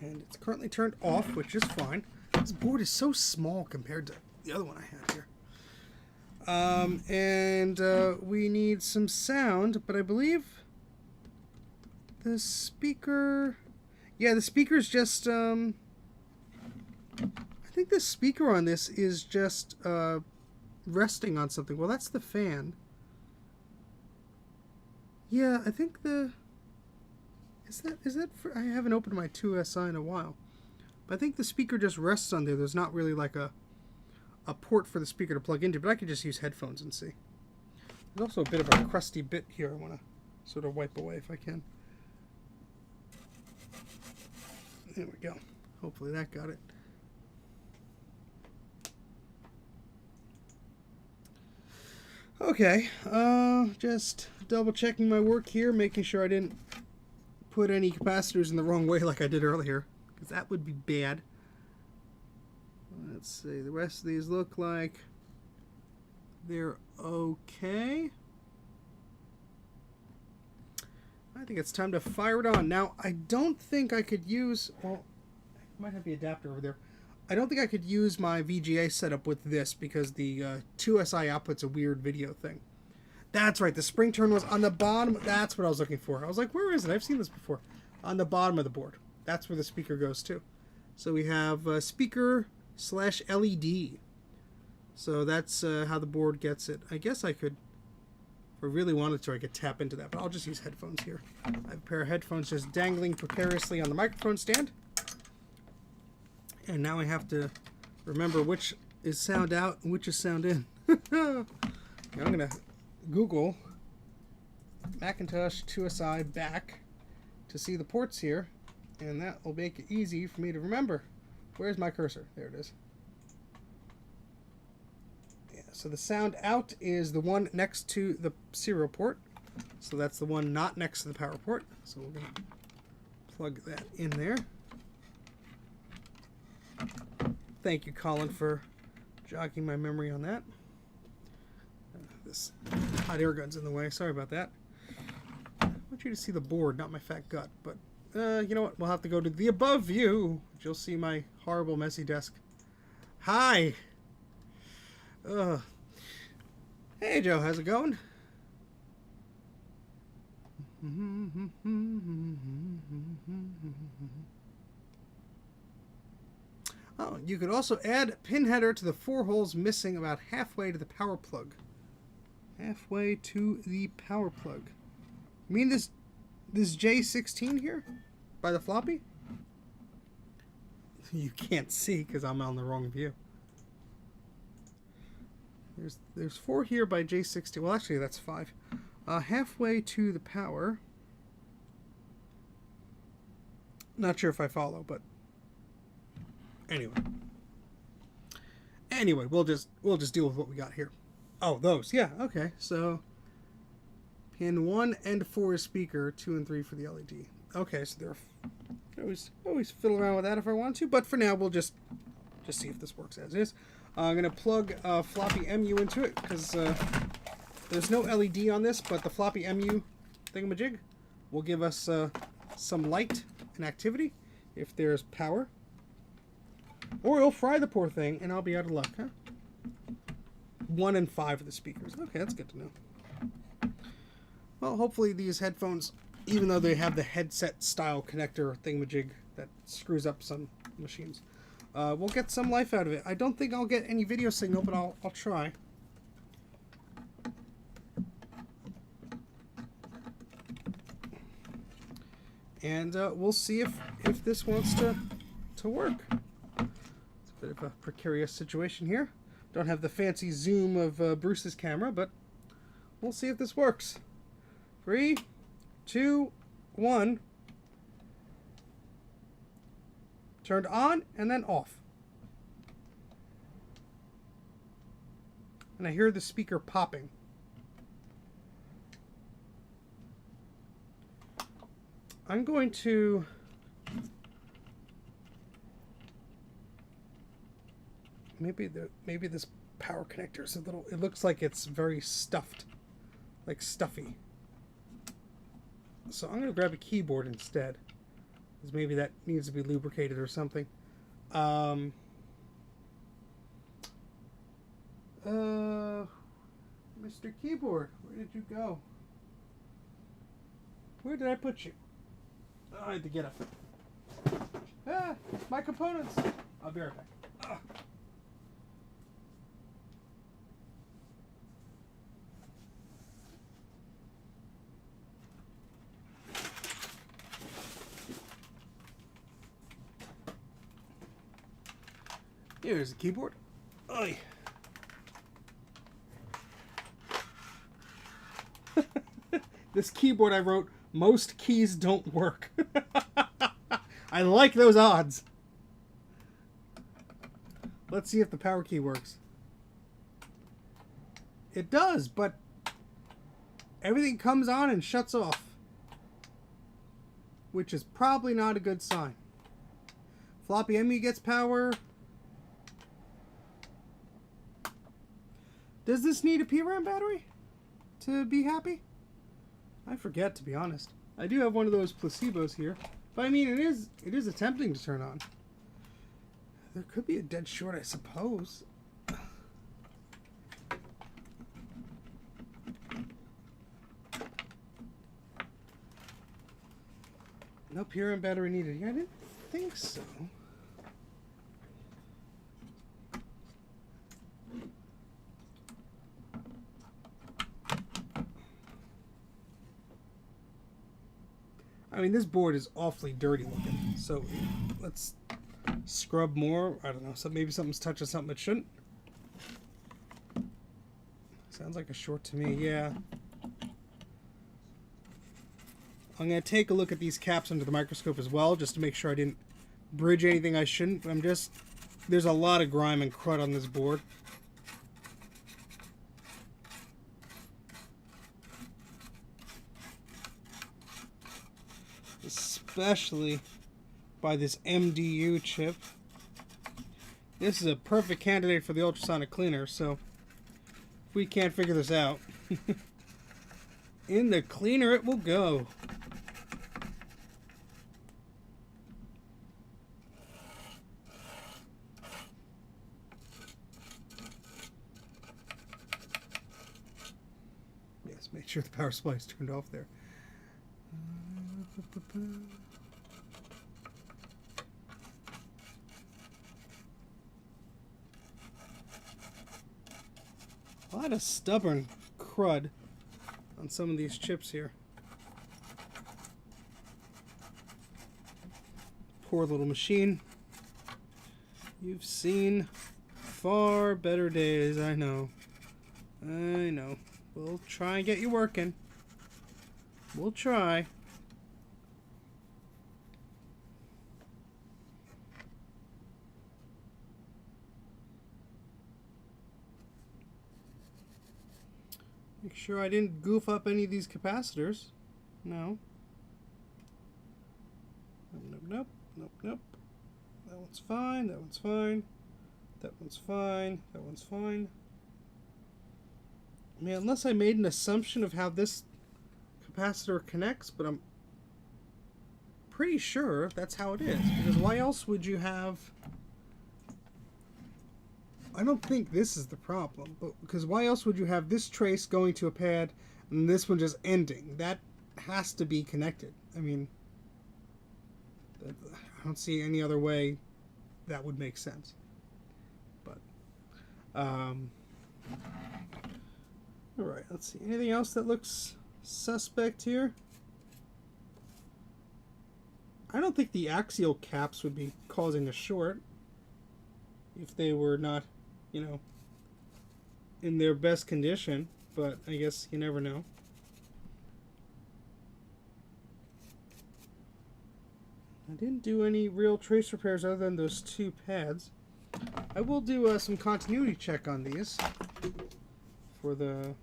And it's currently turned off, which is fine. This board is so small compared to the other one I had here. We need some sound, but I believe the speaker... Yeah, the speaker's just... I think the speaker on this is just resting on something. Well, that's the fan. Yeah, I think the... Is that for... I haven't opened my 2SI in a while. But I think the speaker just rests on there. There's not really like a port for the speaker to plug into, but I could just use headphones and see. There's also a bit of a crusty bit here I want to sort of wipe away if I can. There we go. Hopefully that got it. Okay, just double checking my work here, making sure I didn't put any capacitors in the wrong way like I did earlier, because that would be bad. Let's see, the rest of these look like they're okay. I think it's time to fire it on. Now, I don't think I could use, well, I might have the adapter over there. I don't think I could use my VGA setup with this because the 2SI output's a weird video thing. That's right, the spring turn was on the bottom. That's what I was looking for. I was like, where is it? I've seen this before. On the bottom of the board. that's where the speaker goes to. So we have speaker / LED. So that's how the board gets it. I guess I could, if I really wanted to, I could tap into that, but I'll just use headphones here. I have a pair of headphones just dangling precariously on the microphone stand. And now I have to remember which is sound out and which is sound in. I'm going to Google Macintosh IIsi back to see the ports here, and that will make it easy for me to remember. Where's my cursor? There it is. Yeah, so the sound out is the one next to the serial port. So that's the one not next to the power port. So we're going to plug that in there. Thank you, Colin, for jogging my memory on that. This hot air gun's in the way. Sorry about that. I want you to see the board, not my fat gut. But you know what? We'll have to go to the above view. You'll see my horrible, messy desk. Hi. Hey, Joe. How's it going? Oh, you could also add pin header to the 4 holes missing about halfway to the power plug. Halfway to the power plug. You mean this J16 here? By the floppy? You can't see because I'm on the wrong view. There's 4 here by J16. Well, actually, that's 5. Halfway to the power. Not sure if I follow, but anyway, we'll just deal with what we got here. Oh, those. Yeah, okay. So pin 1 and 4 is speaker, 2 and 3 for the LED. Okay, so there always fiddle around with that if I want to, but for now we'll just see if this works as is. I'm going to plug a floppy MU into it because there's no LED on this, but the floppy MU thingamajig will give us some light and activity if there's power. Or it'll fry the poor thing, and I'll be out of luck, huh? 1 and 5 of the speakers. Okay, that's good to know. Well, hopefully these headphones, even though they have the headset-style connector thingamajig that screws up some machines, we'll get some life out of it. I don't think I'll get any video signal, but I'll try. And we'll see if this wants to work. It's a bit of a precarious situation here. Don't have the fancy zoom of Bruce's camera, but we'll see if this works. 3, 2, 1. Turned on and then off. And I hear the speaker popping. I'm going to maybe this power connector is a little, it looks like it's very stuffed, like stuffy. So I'm going to grab a keyboard instead, because maybe that needs to be lubricated or something. Mr. Keyboard, where did you go? Where did I put you? Oh, I had to get up. Ah, my components. I'll be right back. Ah. Here's the keyboard. Oy. This keyboard I wrote, most keys don't work. I like those odds. Let's see if the power key works. It does, but everything comes on and shuts off, which is probably not a good sign. Floppy MU gets power. Does this need a PRAM battery to be happy? I forget, to be honest. I do have one of those placebos here, but I mean, it is attempting to turn on. There could be a dead short, I suppose. No pure battery needed. Yeah, I didn't think so. I mean, this board is awfully dirty looking, so let's scrub more. I don't know, so maybe something's touching something it shouldn't. Sounds like a short to me, yeah. I'm going to take a look at these caps under the microscope as well, just to make sure I didn't bridge anything I shouldn't. But there's a lot of grime and crud on this board. Especially by this MDU chip. This is a perfect candidate for the ultrasonic cleaner, so if we can't figure this out, in the cleaner it will go. Yes, make sure the power supply is turned off there. A lot of stubborn crud on some of these chips here. Poor little machine. You've seen far better days, I know. I know. We'll try and get you working. We'll try. Make sure I didn't goof up any of these capacitors. No. Nope, nope, nope, nope. That one's fine, that one's fine. That one's fine, that one's fine. I mean, unless I made an assumption of how this capacitor connects, but I'm pretty sure that's how it is. Because why else would you have... I don't think this is the problem, but because why else would you have this trace going to a pad and this one just ending? That has to be connected. I mean, I don't see any other way that would make sense. But, all right, let's see. Anything else that looks suspect here? I don't think the axial caps would be causing a short if they were not, you know, in their best condition, but I guess you never know. I didn't do any real trace repairs other than those two pads. I will do some continuity check on these for the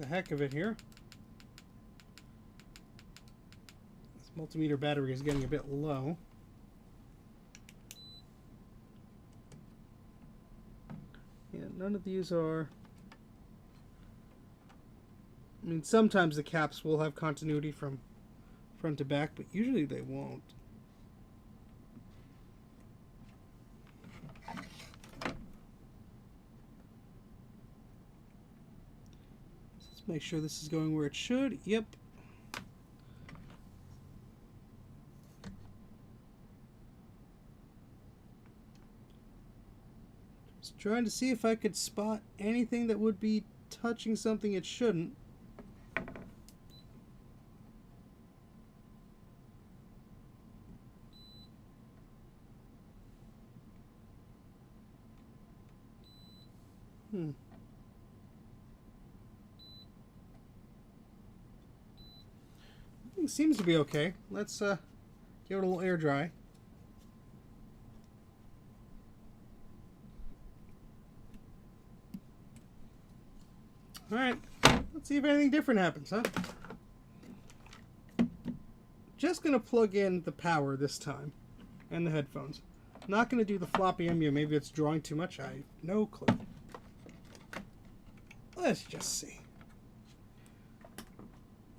heck of it here. This multimeter battery is getting a bit low. Yeah, none of these are... I mean, sometimes the caps will have continuity from front to back, but usually they won't. Let's make sure this is going where it should. Yep. Just trying to see if I could spot anything that would be touching something it shouldn't. Everything seems to be okay. Let's give it a little air dry. Alright, let's see if anything different happens, huh? Just gonna plug in the power this time and the headphones. Not gonna do the floppy MU. Maybe it's drawing too much. I have no clue. Let's just see.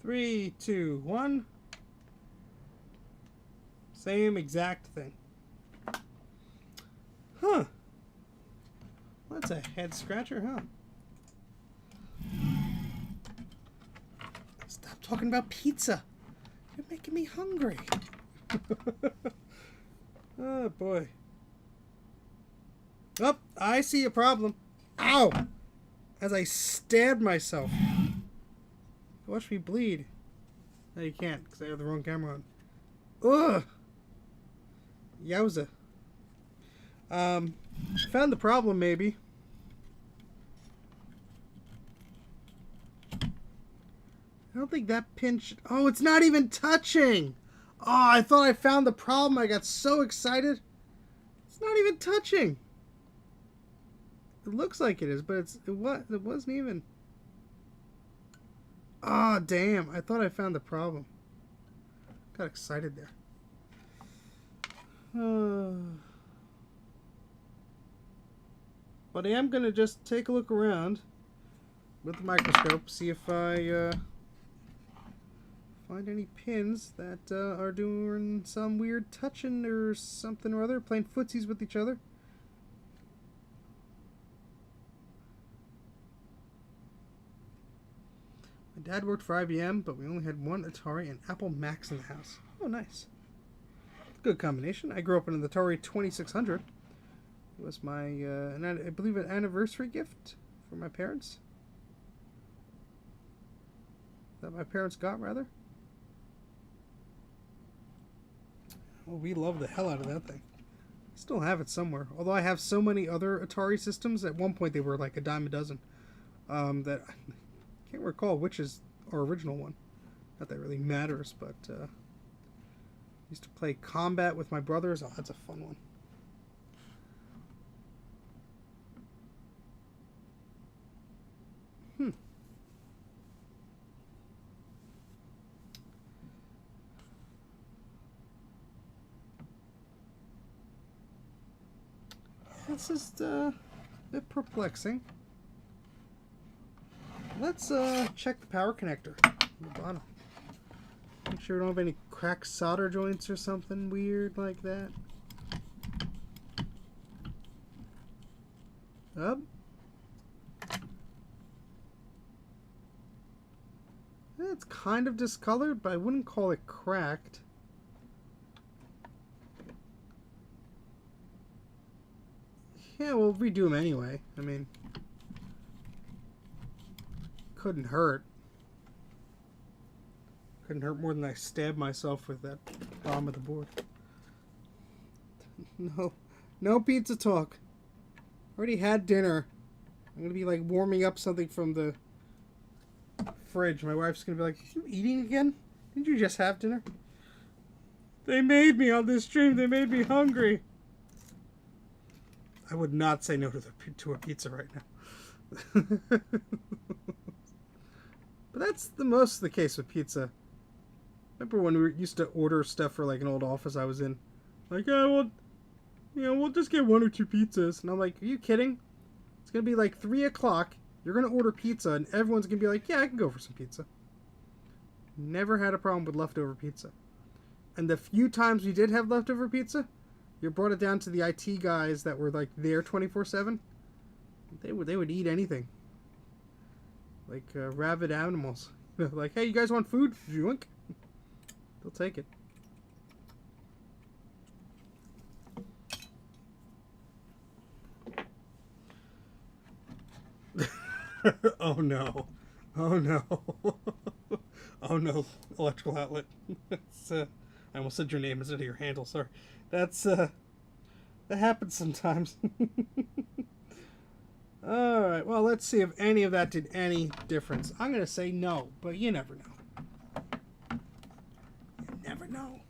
3, 2, 1. Same exact thing. Huh. That's a head scratcher, huh? talking about pizza. You're making me hungry. Oh, boy. Oh, I see a problem. Ow! As I stabbed myself. Watch me bleed. No, you can't, because I have the wrong camera on. Ugh! Yowza. Found the problem, maybe. I don't think that pin should... Oh, it's not even touching! Oh, I thought I found the problem. I got so excited. It's not even touching. It looks like it is, but it wasn't even. Oh, damn. I thought I found the problem. Got excited there. But I am going to just take a look around with the microscope, see if I find any pins that are doing some weird touching or something or other, playing footsies with each other. My dad worked for IBM, but we only had one Atari and Apple Macs in the house. Oh, nice. Good combination. I grew up in an Atari 2600. It was my, I believe, an anniversary gift for my parents. That my parents got, rather. Well, we love the hell out of that thing. I still have it somewhere. Although I have so many other Atari systems. At one point they were like a dime a dozen. That I can't recall which is our original one. Not that it really matters, but used to play Combat with my brothers. Oh, that's a fun one. This is a bit perplexing. Let's check the power connector on the bottom. Make sure we don't have any cracked solder joints or something weird like that. Up. It's kind of discolored, but I wouldn't call it cracked. Yeah, we'll redo them anyway. I mean, couldn't hurt. Couldn't hurt more than I stabbed myself with that bottom of the board. No pizza talk. Already had dinner. I'm gonna be like warming up something from the fridge. My wife's gonna be like, "Are you eating again? Didn't you just have dinner?" They made me on this stream. They made me hungry. I would not say no to a pizza right now. But that's the most of the case with pizza. Remember when we used to order stuff for like an old office I was in? Like, yeah, well, we'll just get 1 or 2 pizzas. And I'm like, are you kidding? It's going to be like 3 o'clock. You're going to order pizza and everyone's going to be like, yeah, I can go for some pizza. Never had a problem with leftover pizza. And the few times we did have leftover pizza, you brought it down to the IT guys that were like there 24/7. They would eat anything. Like rabid animals. Like, hey, you guys want food? Joink. They'll take it. Oh no. Oh no. Oh no. Electrical outlet. That's, I almost said your name instead of your handle. Sorry. That's that happens sometimes. Alright, well, let's see if any of that did any difference. I'm gonna say no, but you never know. You never know.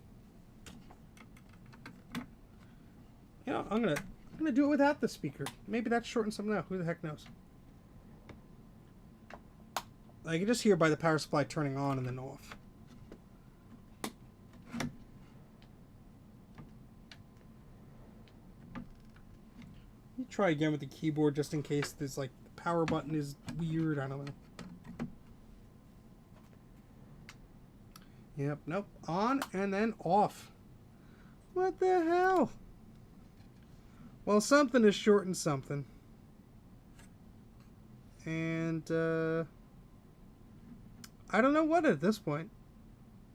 You know, I'm gonna do it without the speaker. Maybe that shortens something out. Who the heck knows? I can just hear by the power supply turning on and then off. Try again with the keyboard just in case this like the power button is weird. I don't know. Yep, nope. On and then off. What the hell? Well, something is shorting something. And I don't know what at this point.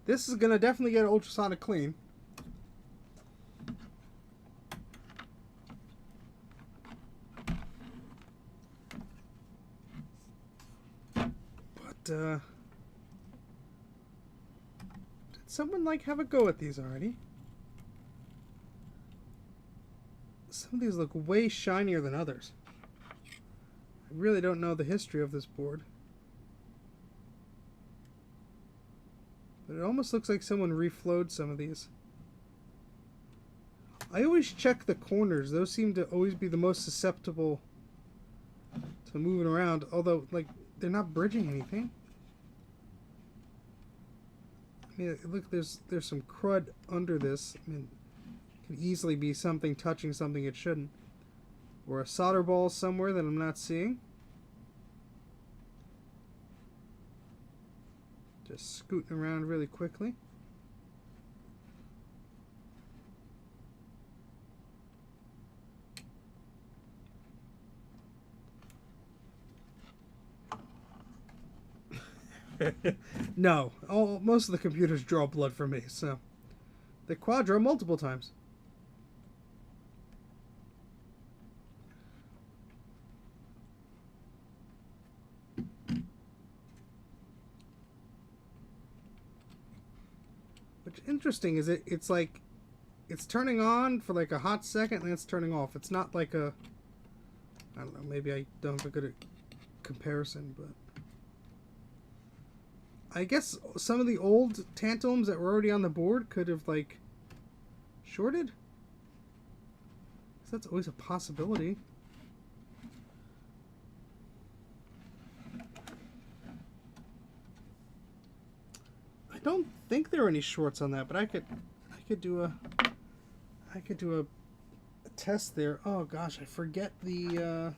This is gonna definitely get ultrasonic clean. But did someone like have a go at these already? Some of these look way shinier than others. I really don't know the history of this board. But it almost looks like someone reflowed some of these. I always check the corners. Those seem to always be the most susceptible to moving around. Although, like, they're not bridging anything. I mean, look, there's some crud under this. I mean, it could easily be something touching something it shouldn't. Or a solder ball somewhere that I'm not seeing. Just scooting around really quickly. No, most of the computers draw blood for me, so they quadro multiple times. What's interesting is it's like it's turning on for like a hot second and then it's turning off. It's not like a, I don't know, maybe I don't have a good comparison, but I guess some of the old tantalums that were already on the board could have, like, shorted. So that's always a possibility. I don't think there are any shorts on that, but I could do a test there. Oh gosh, I forget the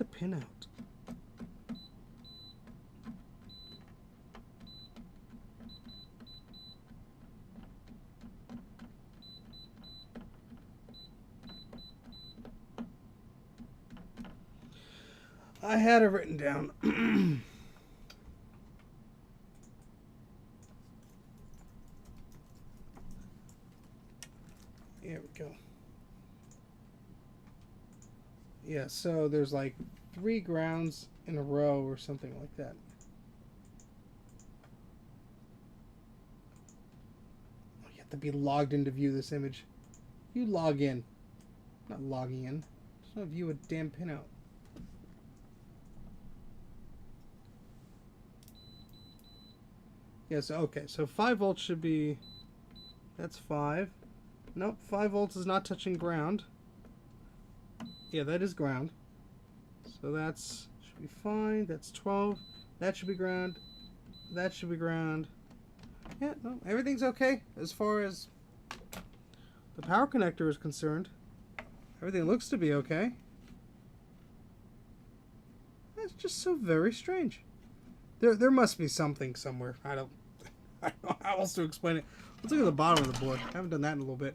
pinout. I had it written down. Here we go. Yeah, so there's like 3 grounds in a row or something like that. Oh, you have to be logged in to view this image. You log in. Not logging in. Just want to view a damn pinout. Yes, okay, so 5 volts should be... That's 5. Nope, 5 volts is not touching ground. Yeah, that is ground. So that's should be fine. That's 12. That should be ground. That should be ground. Yeah, no, everything's okay as far as the power connector is concerned. Everything looks to be okay. That's just so very strange. There must be something somewhere. I don't know how else to explain it. Let's look at the bottom of the board. I haven't done that in a little bit.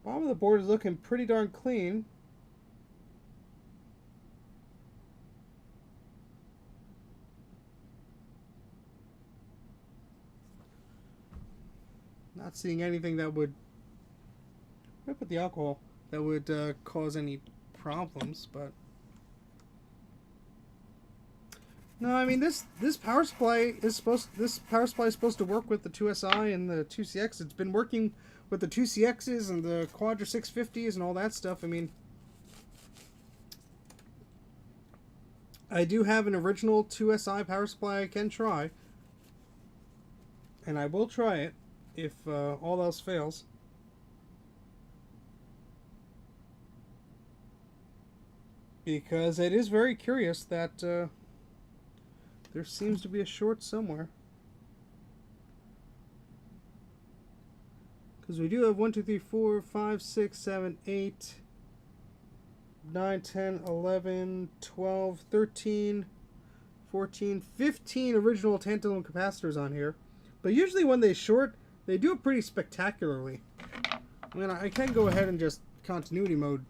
Bottom of the board is looking pretty darn clean. Not seeing anything that would... I put the alcohol that would cause any problems, but no, I mean this power supply is supposed to work with the 2SI and the 2CX. It's been working with the 2CXs and the Quadra 650s and all that stuff. I mean, I do have an original 2SI power supply I can try, and I will try it if all else fails. Because it is very curious that there seems to be a short somewhere. Because we do have 1, 2, 3, 4, 5, 6, 7, 8, 9, 10, 11, 12, 13, 14, 15 original tantalum capacitors on here. But usually when they short, They do it pretty spectacularly. I mean, I can go ahead and just continuity mode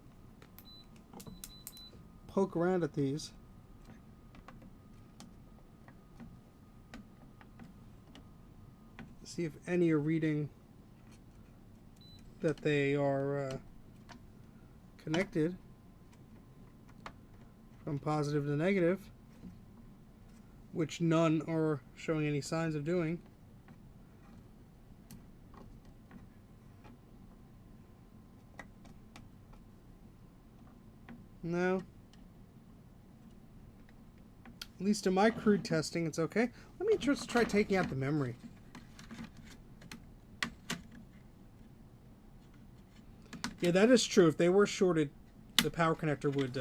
poke around at these. See if any are reading that they are connected from positive to negative, which none are showing any signs of doing. No. At least in my crude testing, it's okay. Let me just try taking out the memory. Yeah, that is true. If they were shorted, the power connector would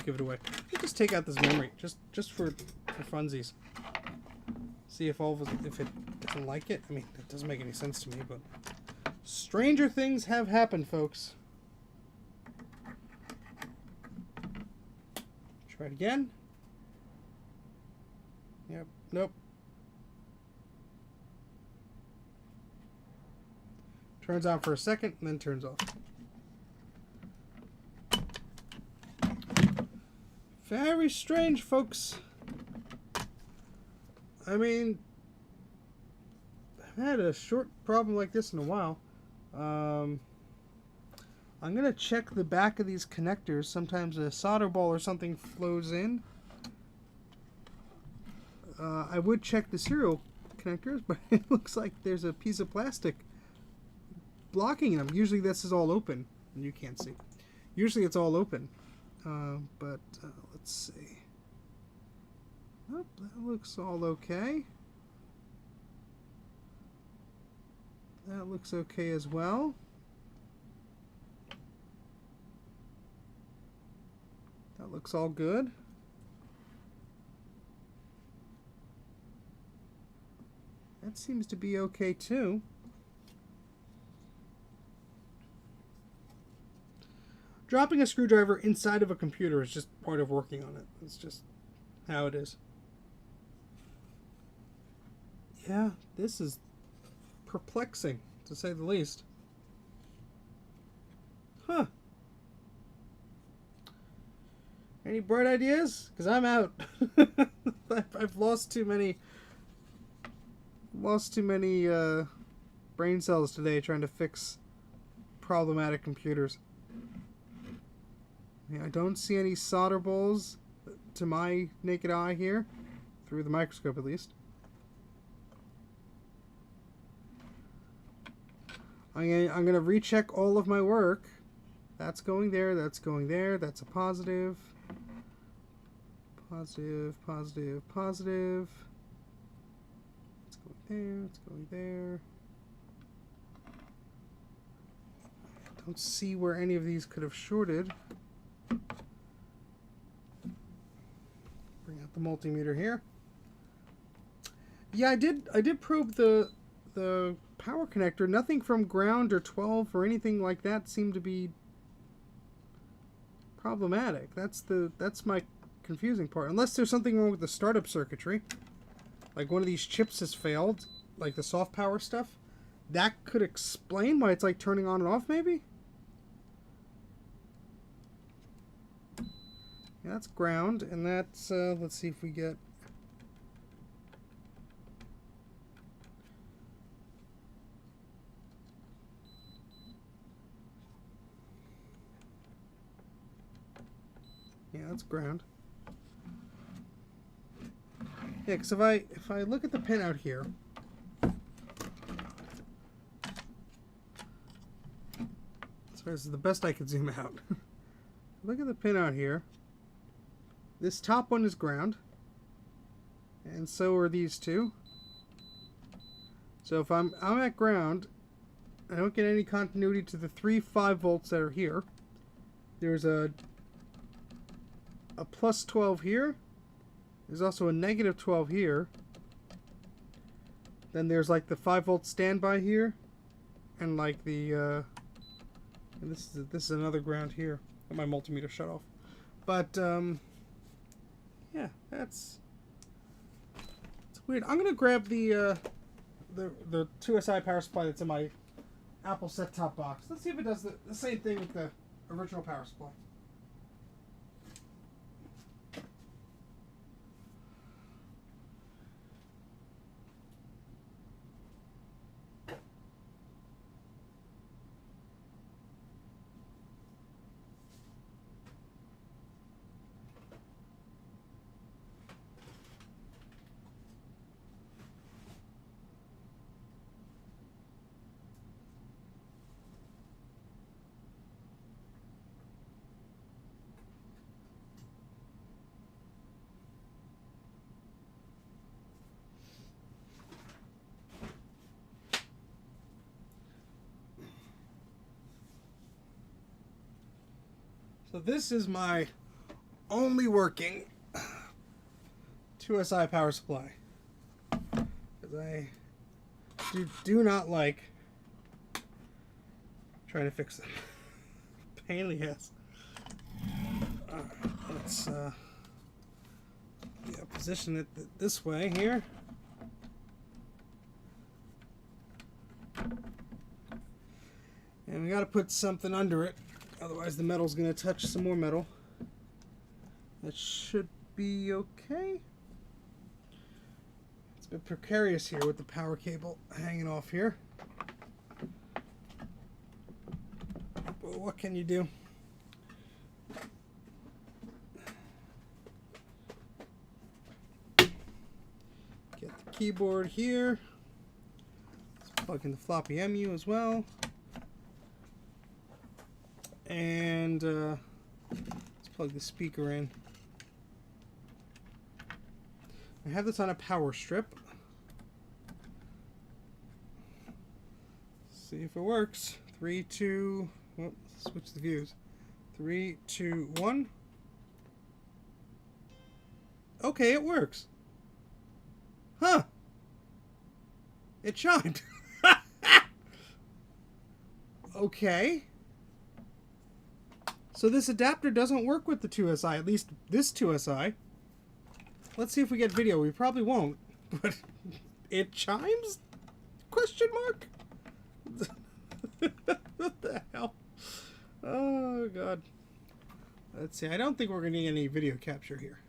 give it away. Let me just take out this memory, just for funsies. See if if it doesn't like it. I mean, it doesn't make any sense to me, but stranger things have happened, folks. Try it again. Yep. Nope. Turns on for a second and then turns off. Very strange, folks. I mean, I've had a short problem like this in a while. I'm going to check the back of these connectors. Sometimes a solder ball or something flows in. I would check the serial connectors, but it looks like there's a piece of plastic blocking them. Usually this is all open, and you can't see. Usually it's all open, but let's see. Nope, that looks all okay. That looks okay as well. That looks all good. That seems to be okay too. Dropping a screwdriver inside of a computer is just part of working on it. It's just how it is. Yeah, this is perplexing, to say the least. Huh. Any bright ideas? Because I'm out. I've lost too many brain cells today trying to fix problematic computers. Yeah, I don't see any solder balls to my naked eye here, through the microscope at least. I'm gonna recheck all of my work. That's going there, that's going there, that's a positive. Positive, positive, positive. It's going there, it's going there. I don't see where any of these could have shorted. Bring out the multimeter here. Yeah, I did probe the power connector. Nothing from ground or 12 or anything like that seemed to be problematic. That's my confusing part. Unless there's something wrong with the startup circuitry. Like one of these chips has failed, like the soft power stuff. That could explain why it's like turning on and off, maybe? Yeah, that's ground, and that's, let's see if we get... Yeah, that's ground. Yeah, because if I look at the pin out here... So this is the best I can zoom out. Look at the pin out here. This top one is ground, and so are these two. So if I'm at ground, I don't get any continuity to the 3 5 volts that are here. There's a plus 12 here. There's also a negative 12 here. Then there's like the 5 volt standby here, and like the and this is another ground here. Got my multimeter shut off, but yeah, that's weird. I'm gonna grab the the 2SI power supply that's in my Apple set-top box. Let's see if it does the same thing with the original power supply. So this is my only working 2SI power supply. Because I do not like trying to fix them. Pain in the ass. Let's position it this way here. And we got to put something under it. Otherwise the metal's going to touch some more metal. That should be okay. It's a bit precarious here with the power cable hanging off here. But what can you do? Get the keyboard here. Let's plug in the floppy MU as well. And let's plug the speaker in. I have this on a power strip. See if it works. 3, 2, well, switch the views. 3, 2, 1. Okay, it works. Huh. It chimed. Okay. So this adapter doesn't work with the 2SI, at least this 2SI. Let's see if we get video. We probably won't, but it chimes? Question mark? What the hell? Oh, God. Let's see. I don't think we're going to need any video capture here.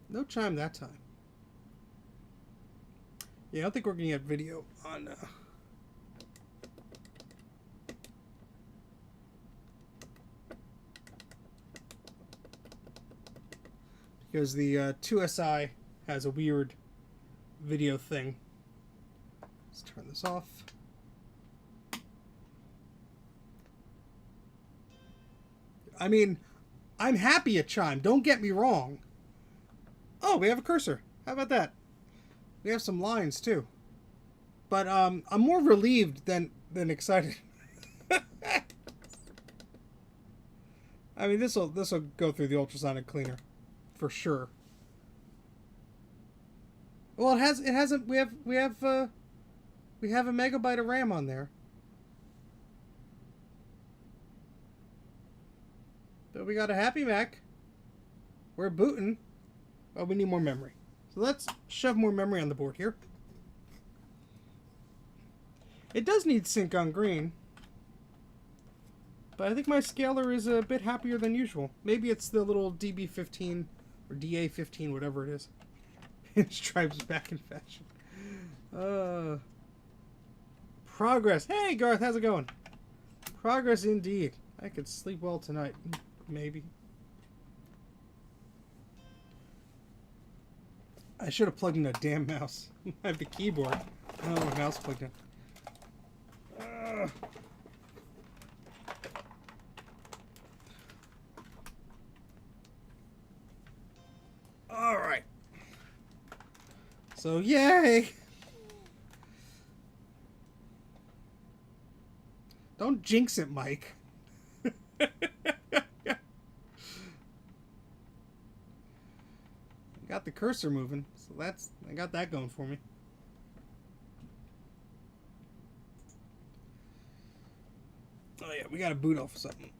No chime that time. Yeah, I don't think we're going to get video on... because the 2SI has a weird video thing. Let's turn this off. I mean, I'm happy it chimed. Don't get me wrong. Oh, we have a cursor. How about that? We have some lines too. But I'm more relieved than excited. I mean, this will go through the ultrasonic cleaner. For sure. Well, it hasn't. We have a megabyte of RAM on there. But we got a Happy Mac. We're booting. Oh, we need more memory. So let's shove more memory on the board here. It does need sync on green. But I think my scaler is a bit happier than usual. Maybe it's the little DB15 or DA15, whatever it is. Pinstripes back in fashion. Progress. Hey, Garth, how's it going? Progress indeed. I could sleep well tonight. Maybe. I should have plugged in a damn mouse. I have the keyboard. I don't have a mouse plugged in. Alright. So, yay! Don't jinx it, Mike. Got the cursor moving, so I got that going for me. Oh yeah, we gotta boot off something.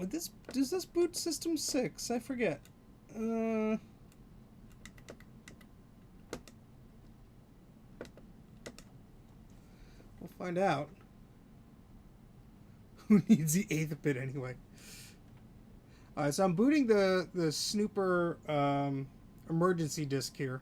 Does this boot System 6? I forget. We'll find out. Who needs the 8th bit anyway? Alright, so I'm booting the Snooper emergency disk here.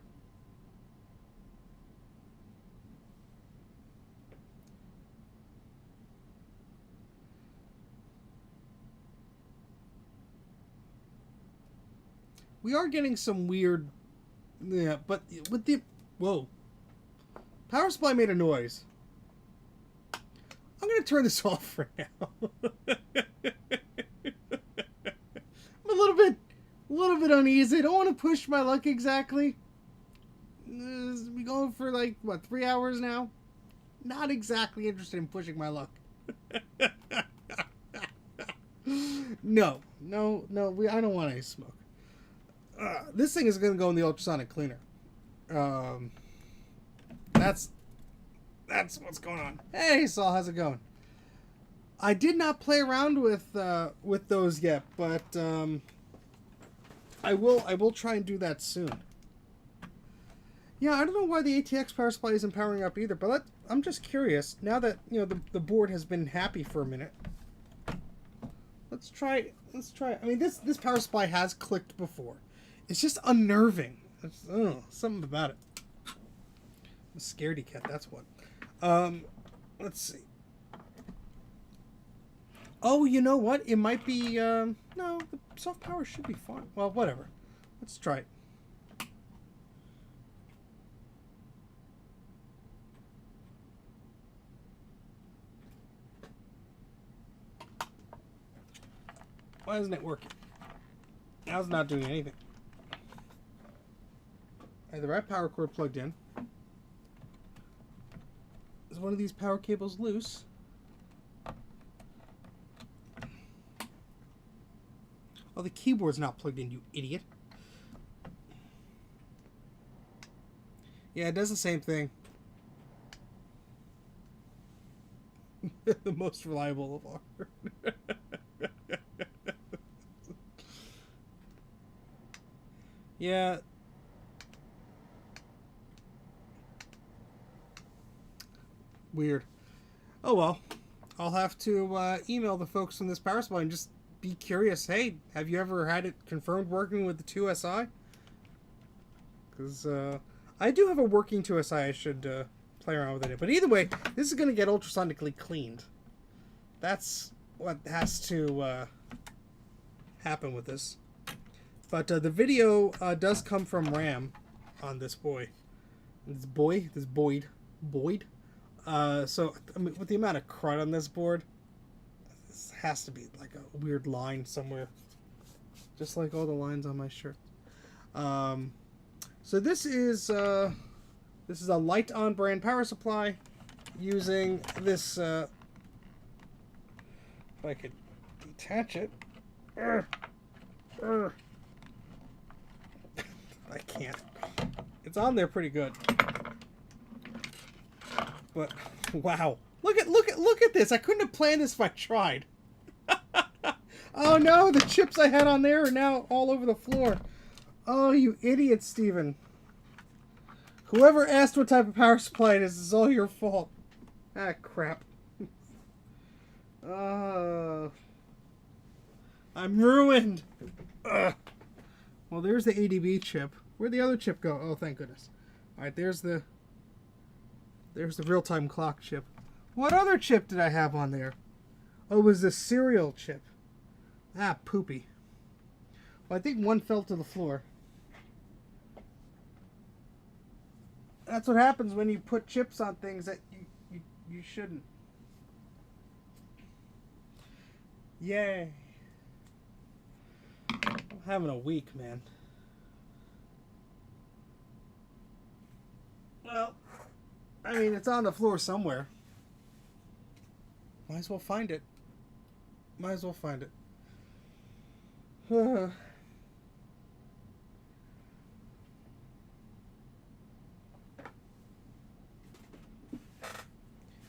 We are getting some weird... Yeah, but with the... Whoa. Power supply made a noise. I'm going to turn this off for now. I'm a little bit uneasy. I don't want to push my luck exactly. We going for like, what, 3 hours now? Not exactly interested in pushing my luck. No, I don't want any smoke. This thing is going to go in the ultrasonic cleaner. That's what's going on. Hey, Saul, how's it going? I did not play around with those yet, but I will try and do that soon. Yeah, I don't know why the ATX power supply isn't powering up either, but I'm just curious. Now that the board has been happy for a minute, let's try. I mean, this power supply has clicked before. It's just unnerving. It's, something about it. I'm a scaredy cat, that's what. Let's see. Oh, you know what? It might be, no, the soft power should be fine. Well, whatever. Let's try it. Why isn't it working? Now it's not doing anything. I have the right power cord plugged in. Is one of these power cables loose? Oh, the keyboard's not plugged in, you idiot. Yeah, it does the same thing. The most reliable of all. Yeah. Weird. Oh well. I'll have to email the folks from this power supply and just be curious. Hey, have you ever had it confirmed working with the 2SI? Because I do have a working 2SI. I should play around with it. But either way, this is going to get ultrasonically cleaned. That's what has to happen with this. But the video does come from RAM on this boy. This Boyd. So, I mean, with the amount of crud on this board, this has to be like a weird line somewhere. Just like all the lines on my shirt. So this is a light on brand power supply using this, if I could detach it. I can't. It's on there pretty good. But wow. Look at this. I couldn't have planned this if I tried. Oh no, the chips I had on there are now all over the floor. Oh, you idiot, Steven. Whoever asked what type of power supply it is all your fault. Ah, crap. I'm ruined. Ugh. Well, there's the ADB chip. Where'd the other chip go? Oh, thank goodness. Alright, there's the real-time clock chip. What other chip did I have on there? Oh, it was the serial chip. Ah, poopy. Well, I think one fell to the floor. That's what happens when you put chips on things that you shouldn't. Yay. I'm having a week, man. Well, I mean, it's on the floor somewhere. Might as well find it. Might as well find it.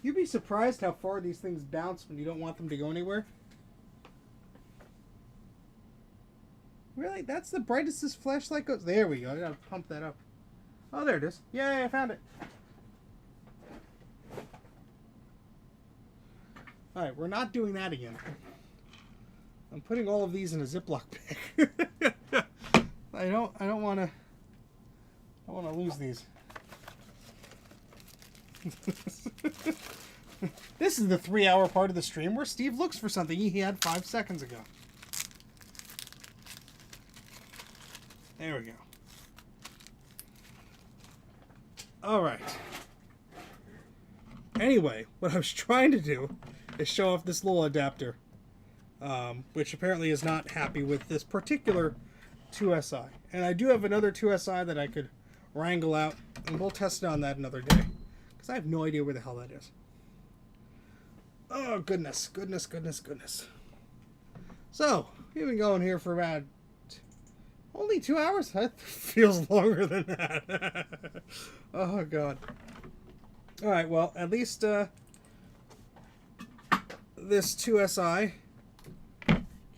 You'd be surprised how far these things bounce when you don't want them to go anywhere. Really? That's the brightest this flashlight goes? There we go. I gotta pump that up. Oh, there it is. Yay, I found it. Alright, we're not doing that again. I'm putting all of these in a Ziploc bag. I don't wanna lose these. This is the 3-hour part of the stream where Steve looks for something he had 5 seconds ago. There we go. Alright. Anyway, what I was trying to do is show off this little adapter, which apparently is not happy with this particular 2SI. And I do have another 2SI that I could wrangle out, and we'll test it on that another day, because I have no idea where the hell that is. Oh, goodness, goodness, goodness, goodness. So, we've been going here for about only 2 hours? That feels longer than that. Oh, God. Alright, well, at least this 2SI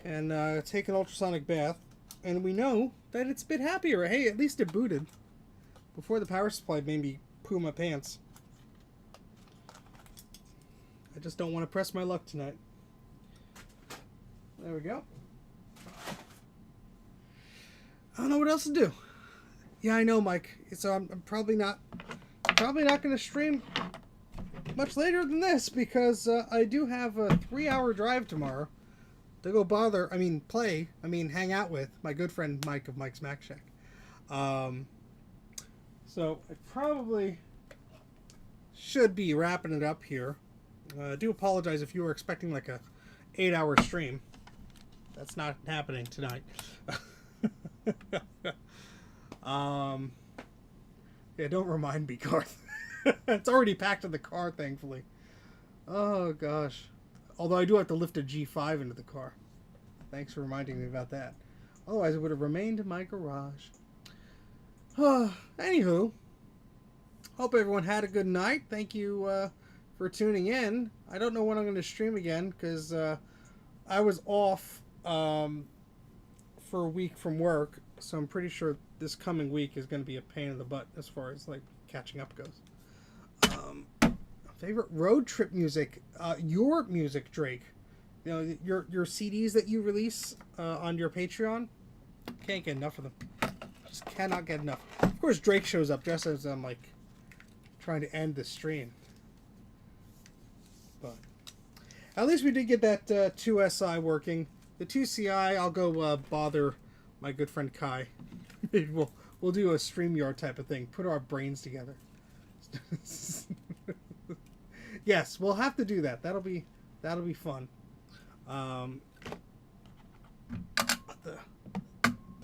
can take an ultrasonic bath, and we know that it's a bit happier. Hey, at least it booted before the power supply made me poo my pants. I just don't want to press my luck tonight. There we go. I don't know what else to do. Yeah, I know, Mike. So I'm probably not going to stream much later than this, because I do have a 3-hour drive tomorrow to go hang out with my good friend Mike of Mike's Mac Shack. So I probably should be wrapping it up here. I do apologize if you were expecting like a 8-hour stream. That's not happening tonight. Yeah, don't remind me, Garth. It's already packed in the car, thankfully. Oh, gosh. Although I do have to lift a G5 into the car. Thanks for reminding me about that. Otherwise, it would have remained in my garage. Anywho, hope everyone had a good night. Thank you for tuning in. I don't know when I'm going to stream again, because I was off for a week from work, so I'm pretty sure this coming week is going to be a pain in the butt as far as like catching up goes. Favorite road trip music? Your music, Drake. You know, your CDs that you release on your Patreon. Can't get enough of them. Just cannot get enough. Of course, Drake shows up just as I'm like trying to end the stream. But at least we did get that 2SI working. The 2CI, I'll go bother my good friend Kai. Maybe we'll do a StreamYard type of thing. Put our brains together. Yes, we'll have to do that. That'll be fun.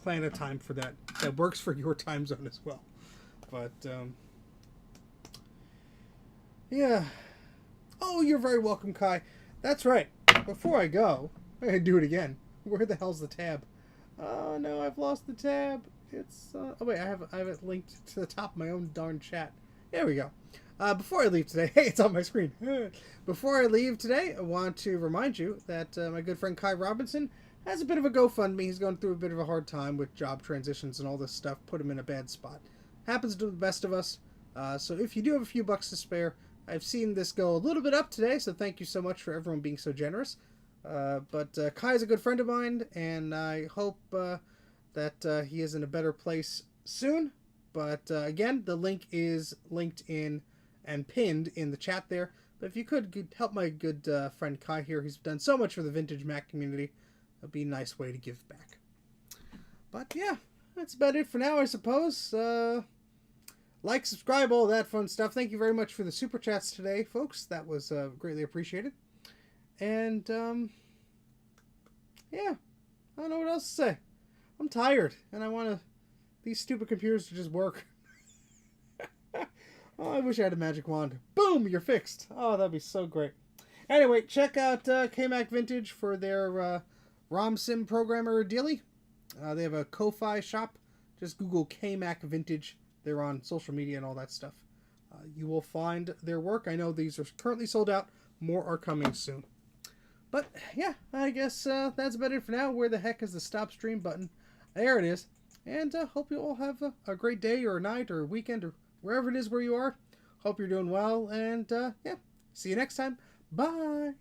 Plan a time for that. That works for your time zone as well. But yeah. Oh, you're very welcome, Kai. That's right. Before I go, I gotta do it again. Where the hell's the tab? Oh no, I've lost the tab. It's oh wait, I have it linked to the top of my own darn chat. There we go. Before I leave today, hey, it's on my screen. Before I leave today, I want to remind you that my good friend Kai Robinson has a bit of a GoFundMe. He's going through a bit of a hard time with job transitions and all this stuff. Put him in a bad spot. Happens to the best of us. So if you do have a few bucks to spare, I've seen this go a little bit up today, so thank you so much for everyone being so generous. But Kai is a good friend of mine, and I hope that he is in a better place soon. But again, the link is linked in and pinned in the chat there. But if you could help my good friend Kai here, he's done so much for the vintage Mac community. It'd be a nice way to give back. But yeah, that's about it for now, I suppose. Like, subscribe, all that fun stuff. Thank you very much for the super chats today, folks. That was greatly appreciated. And yeah, I don't know what else to say. I'm tired, and I want these stupid computers to just work. Oh, I wish I had a magic wand. Boom, you're fixed. Oh, that'd be so great. Anyway, check out KMac Vintage for their ROM sim programmer dealie. They have a Ko-Fi shop. Just Google KMac Vintage. They're on social media and all that stuff. You will find their work. I know these are currently sold out. More are coming soon. But yeah, I guess that's about it for now. Where the heck is the stop stream button? There it is. And hope you all have a great day or night or weekend or wherever it is where you are. Hope you're doing well. And yeah, see you next time. Bye.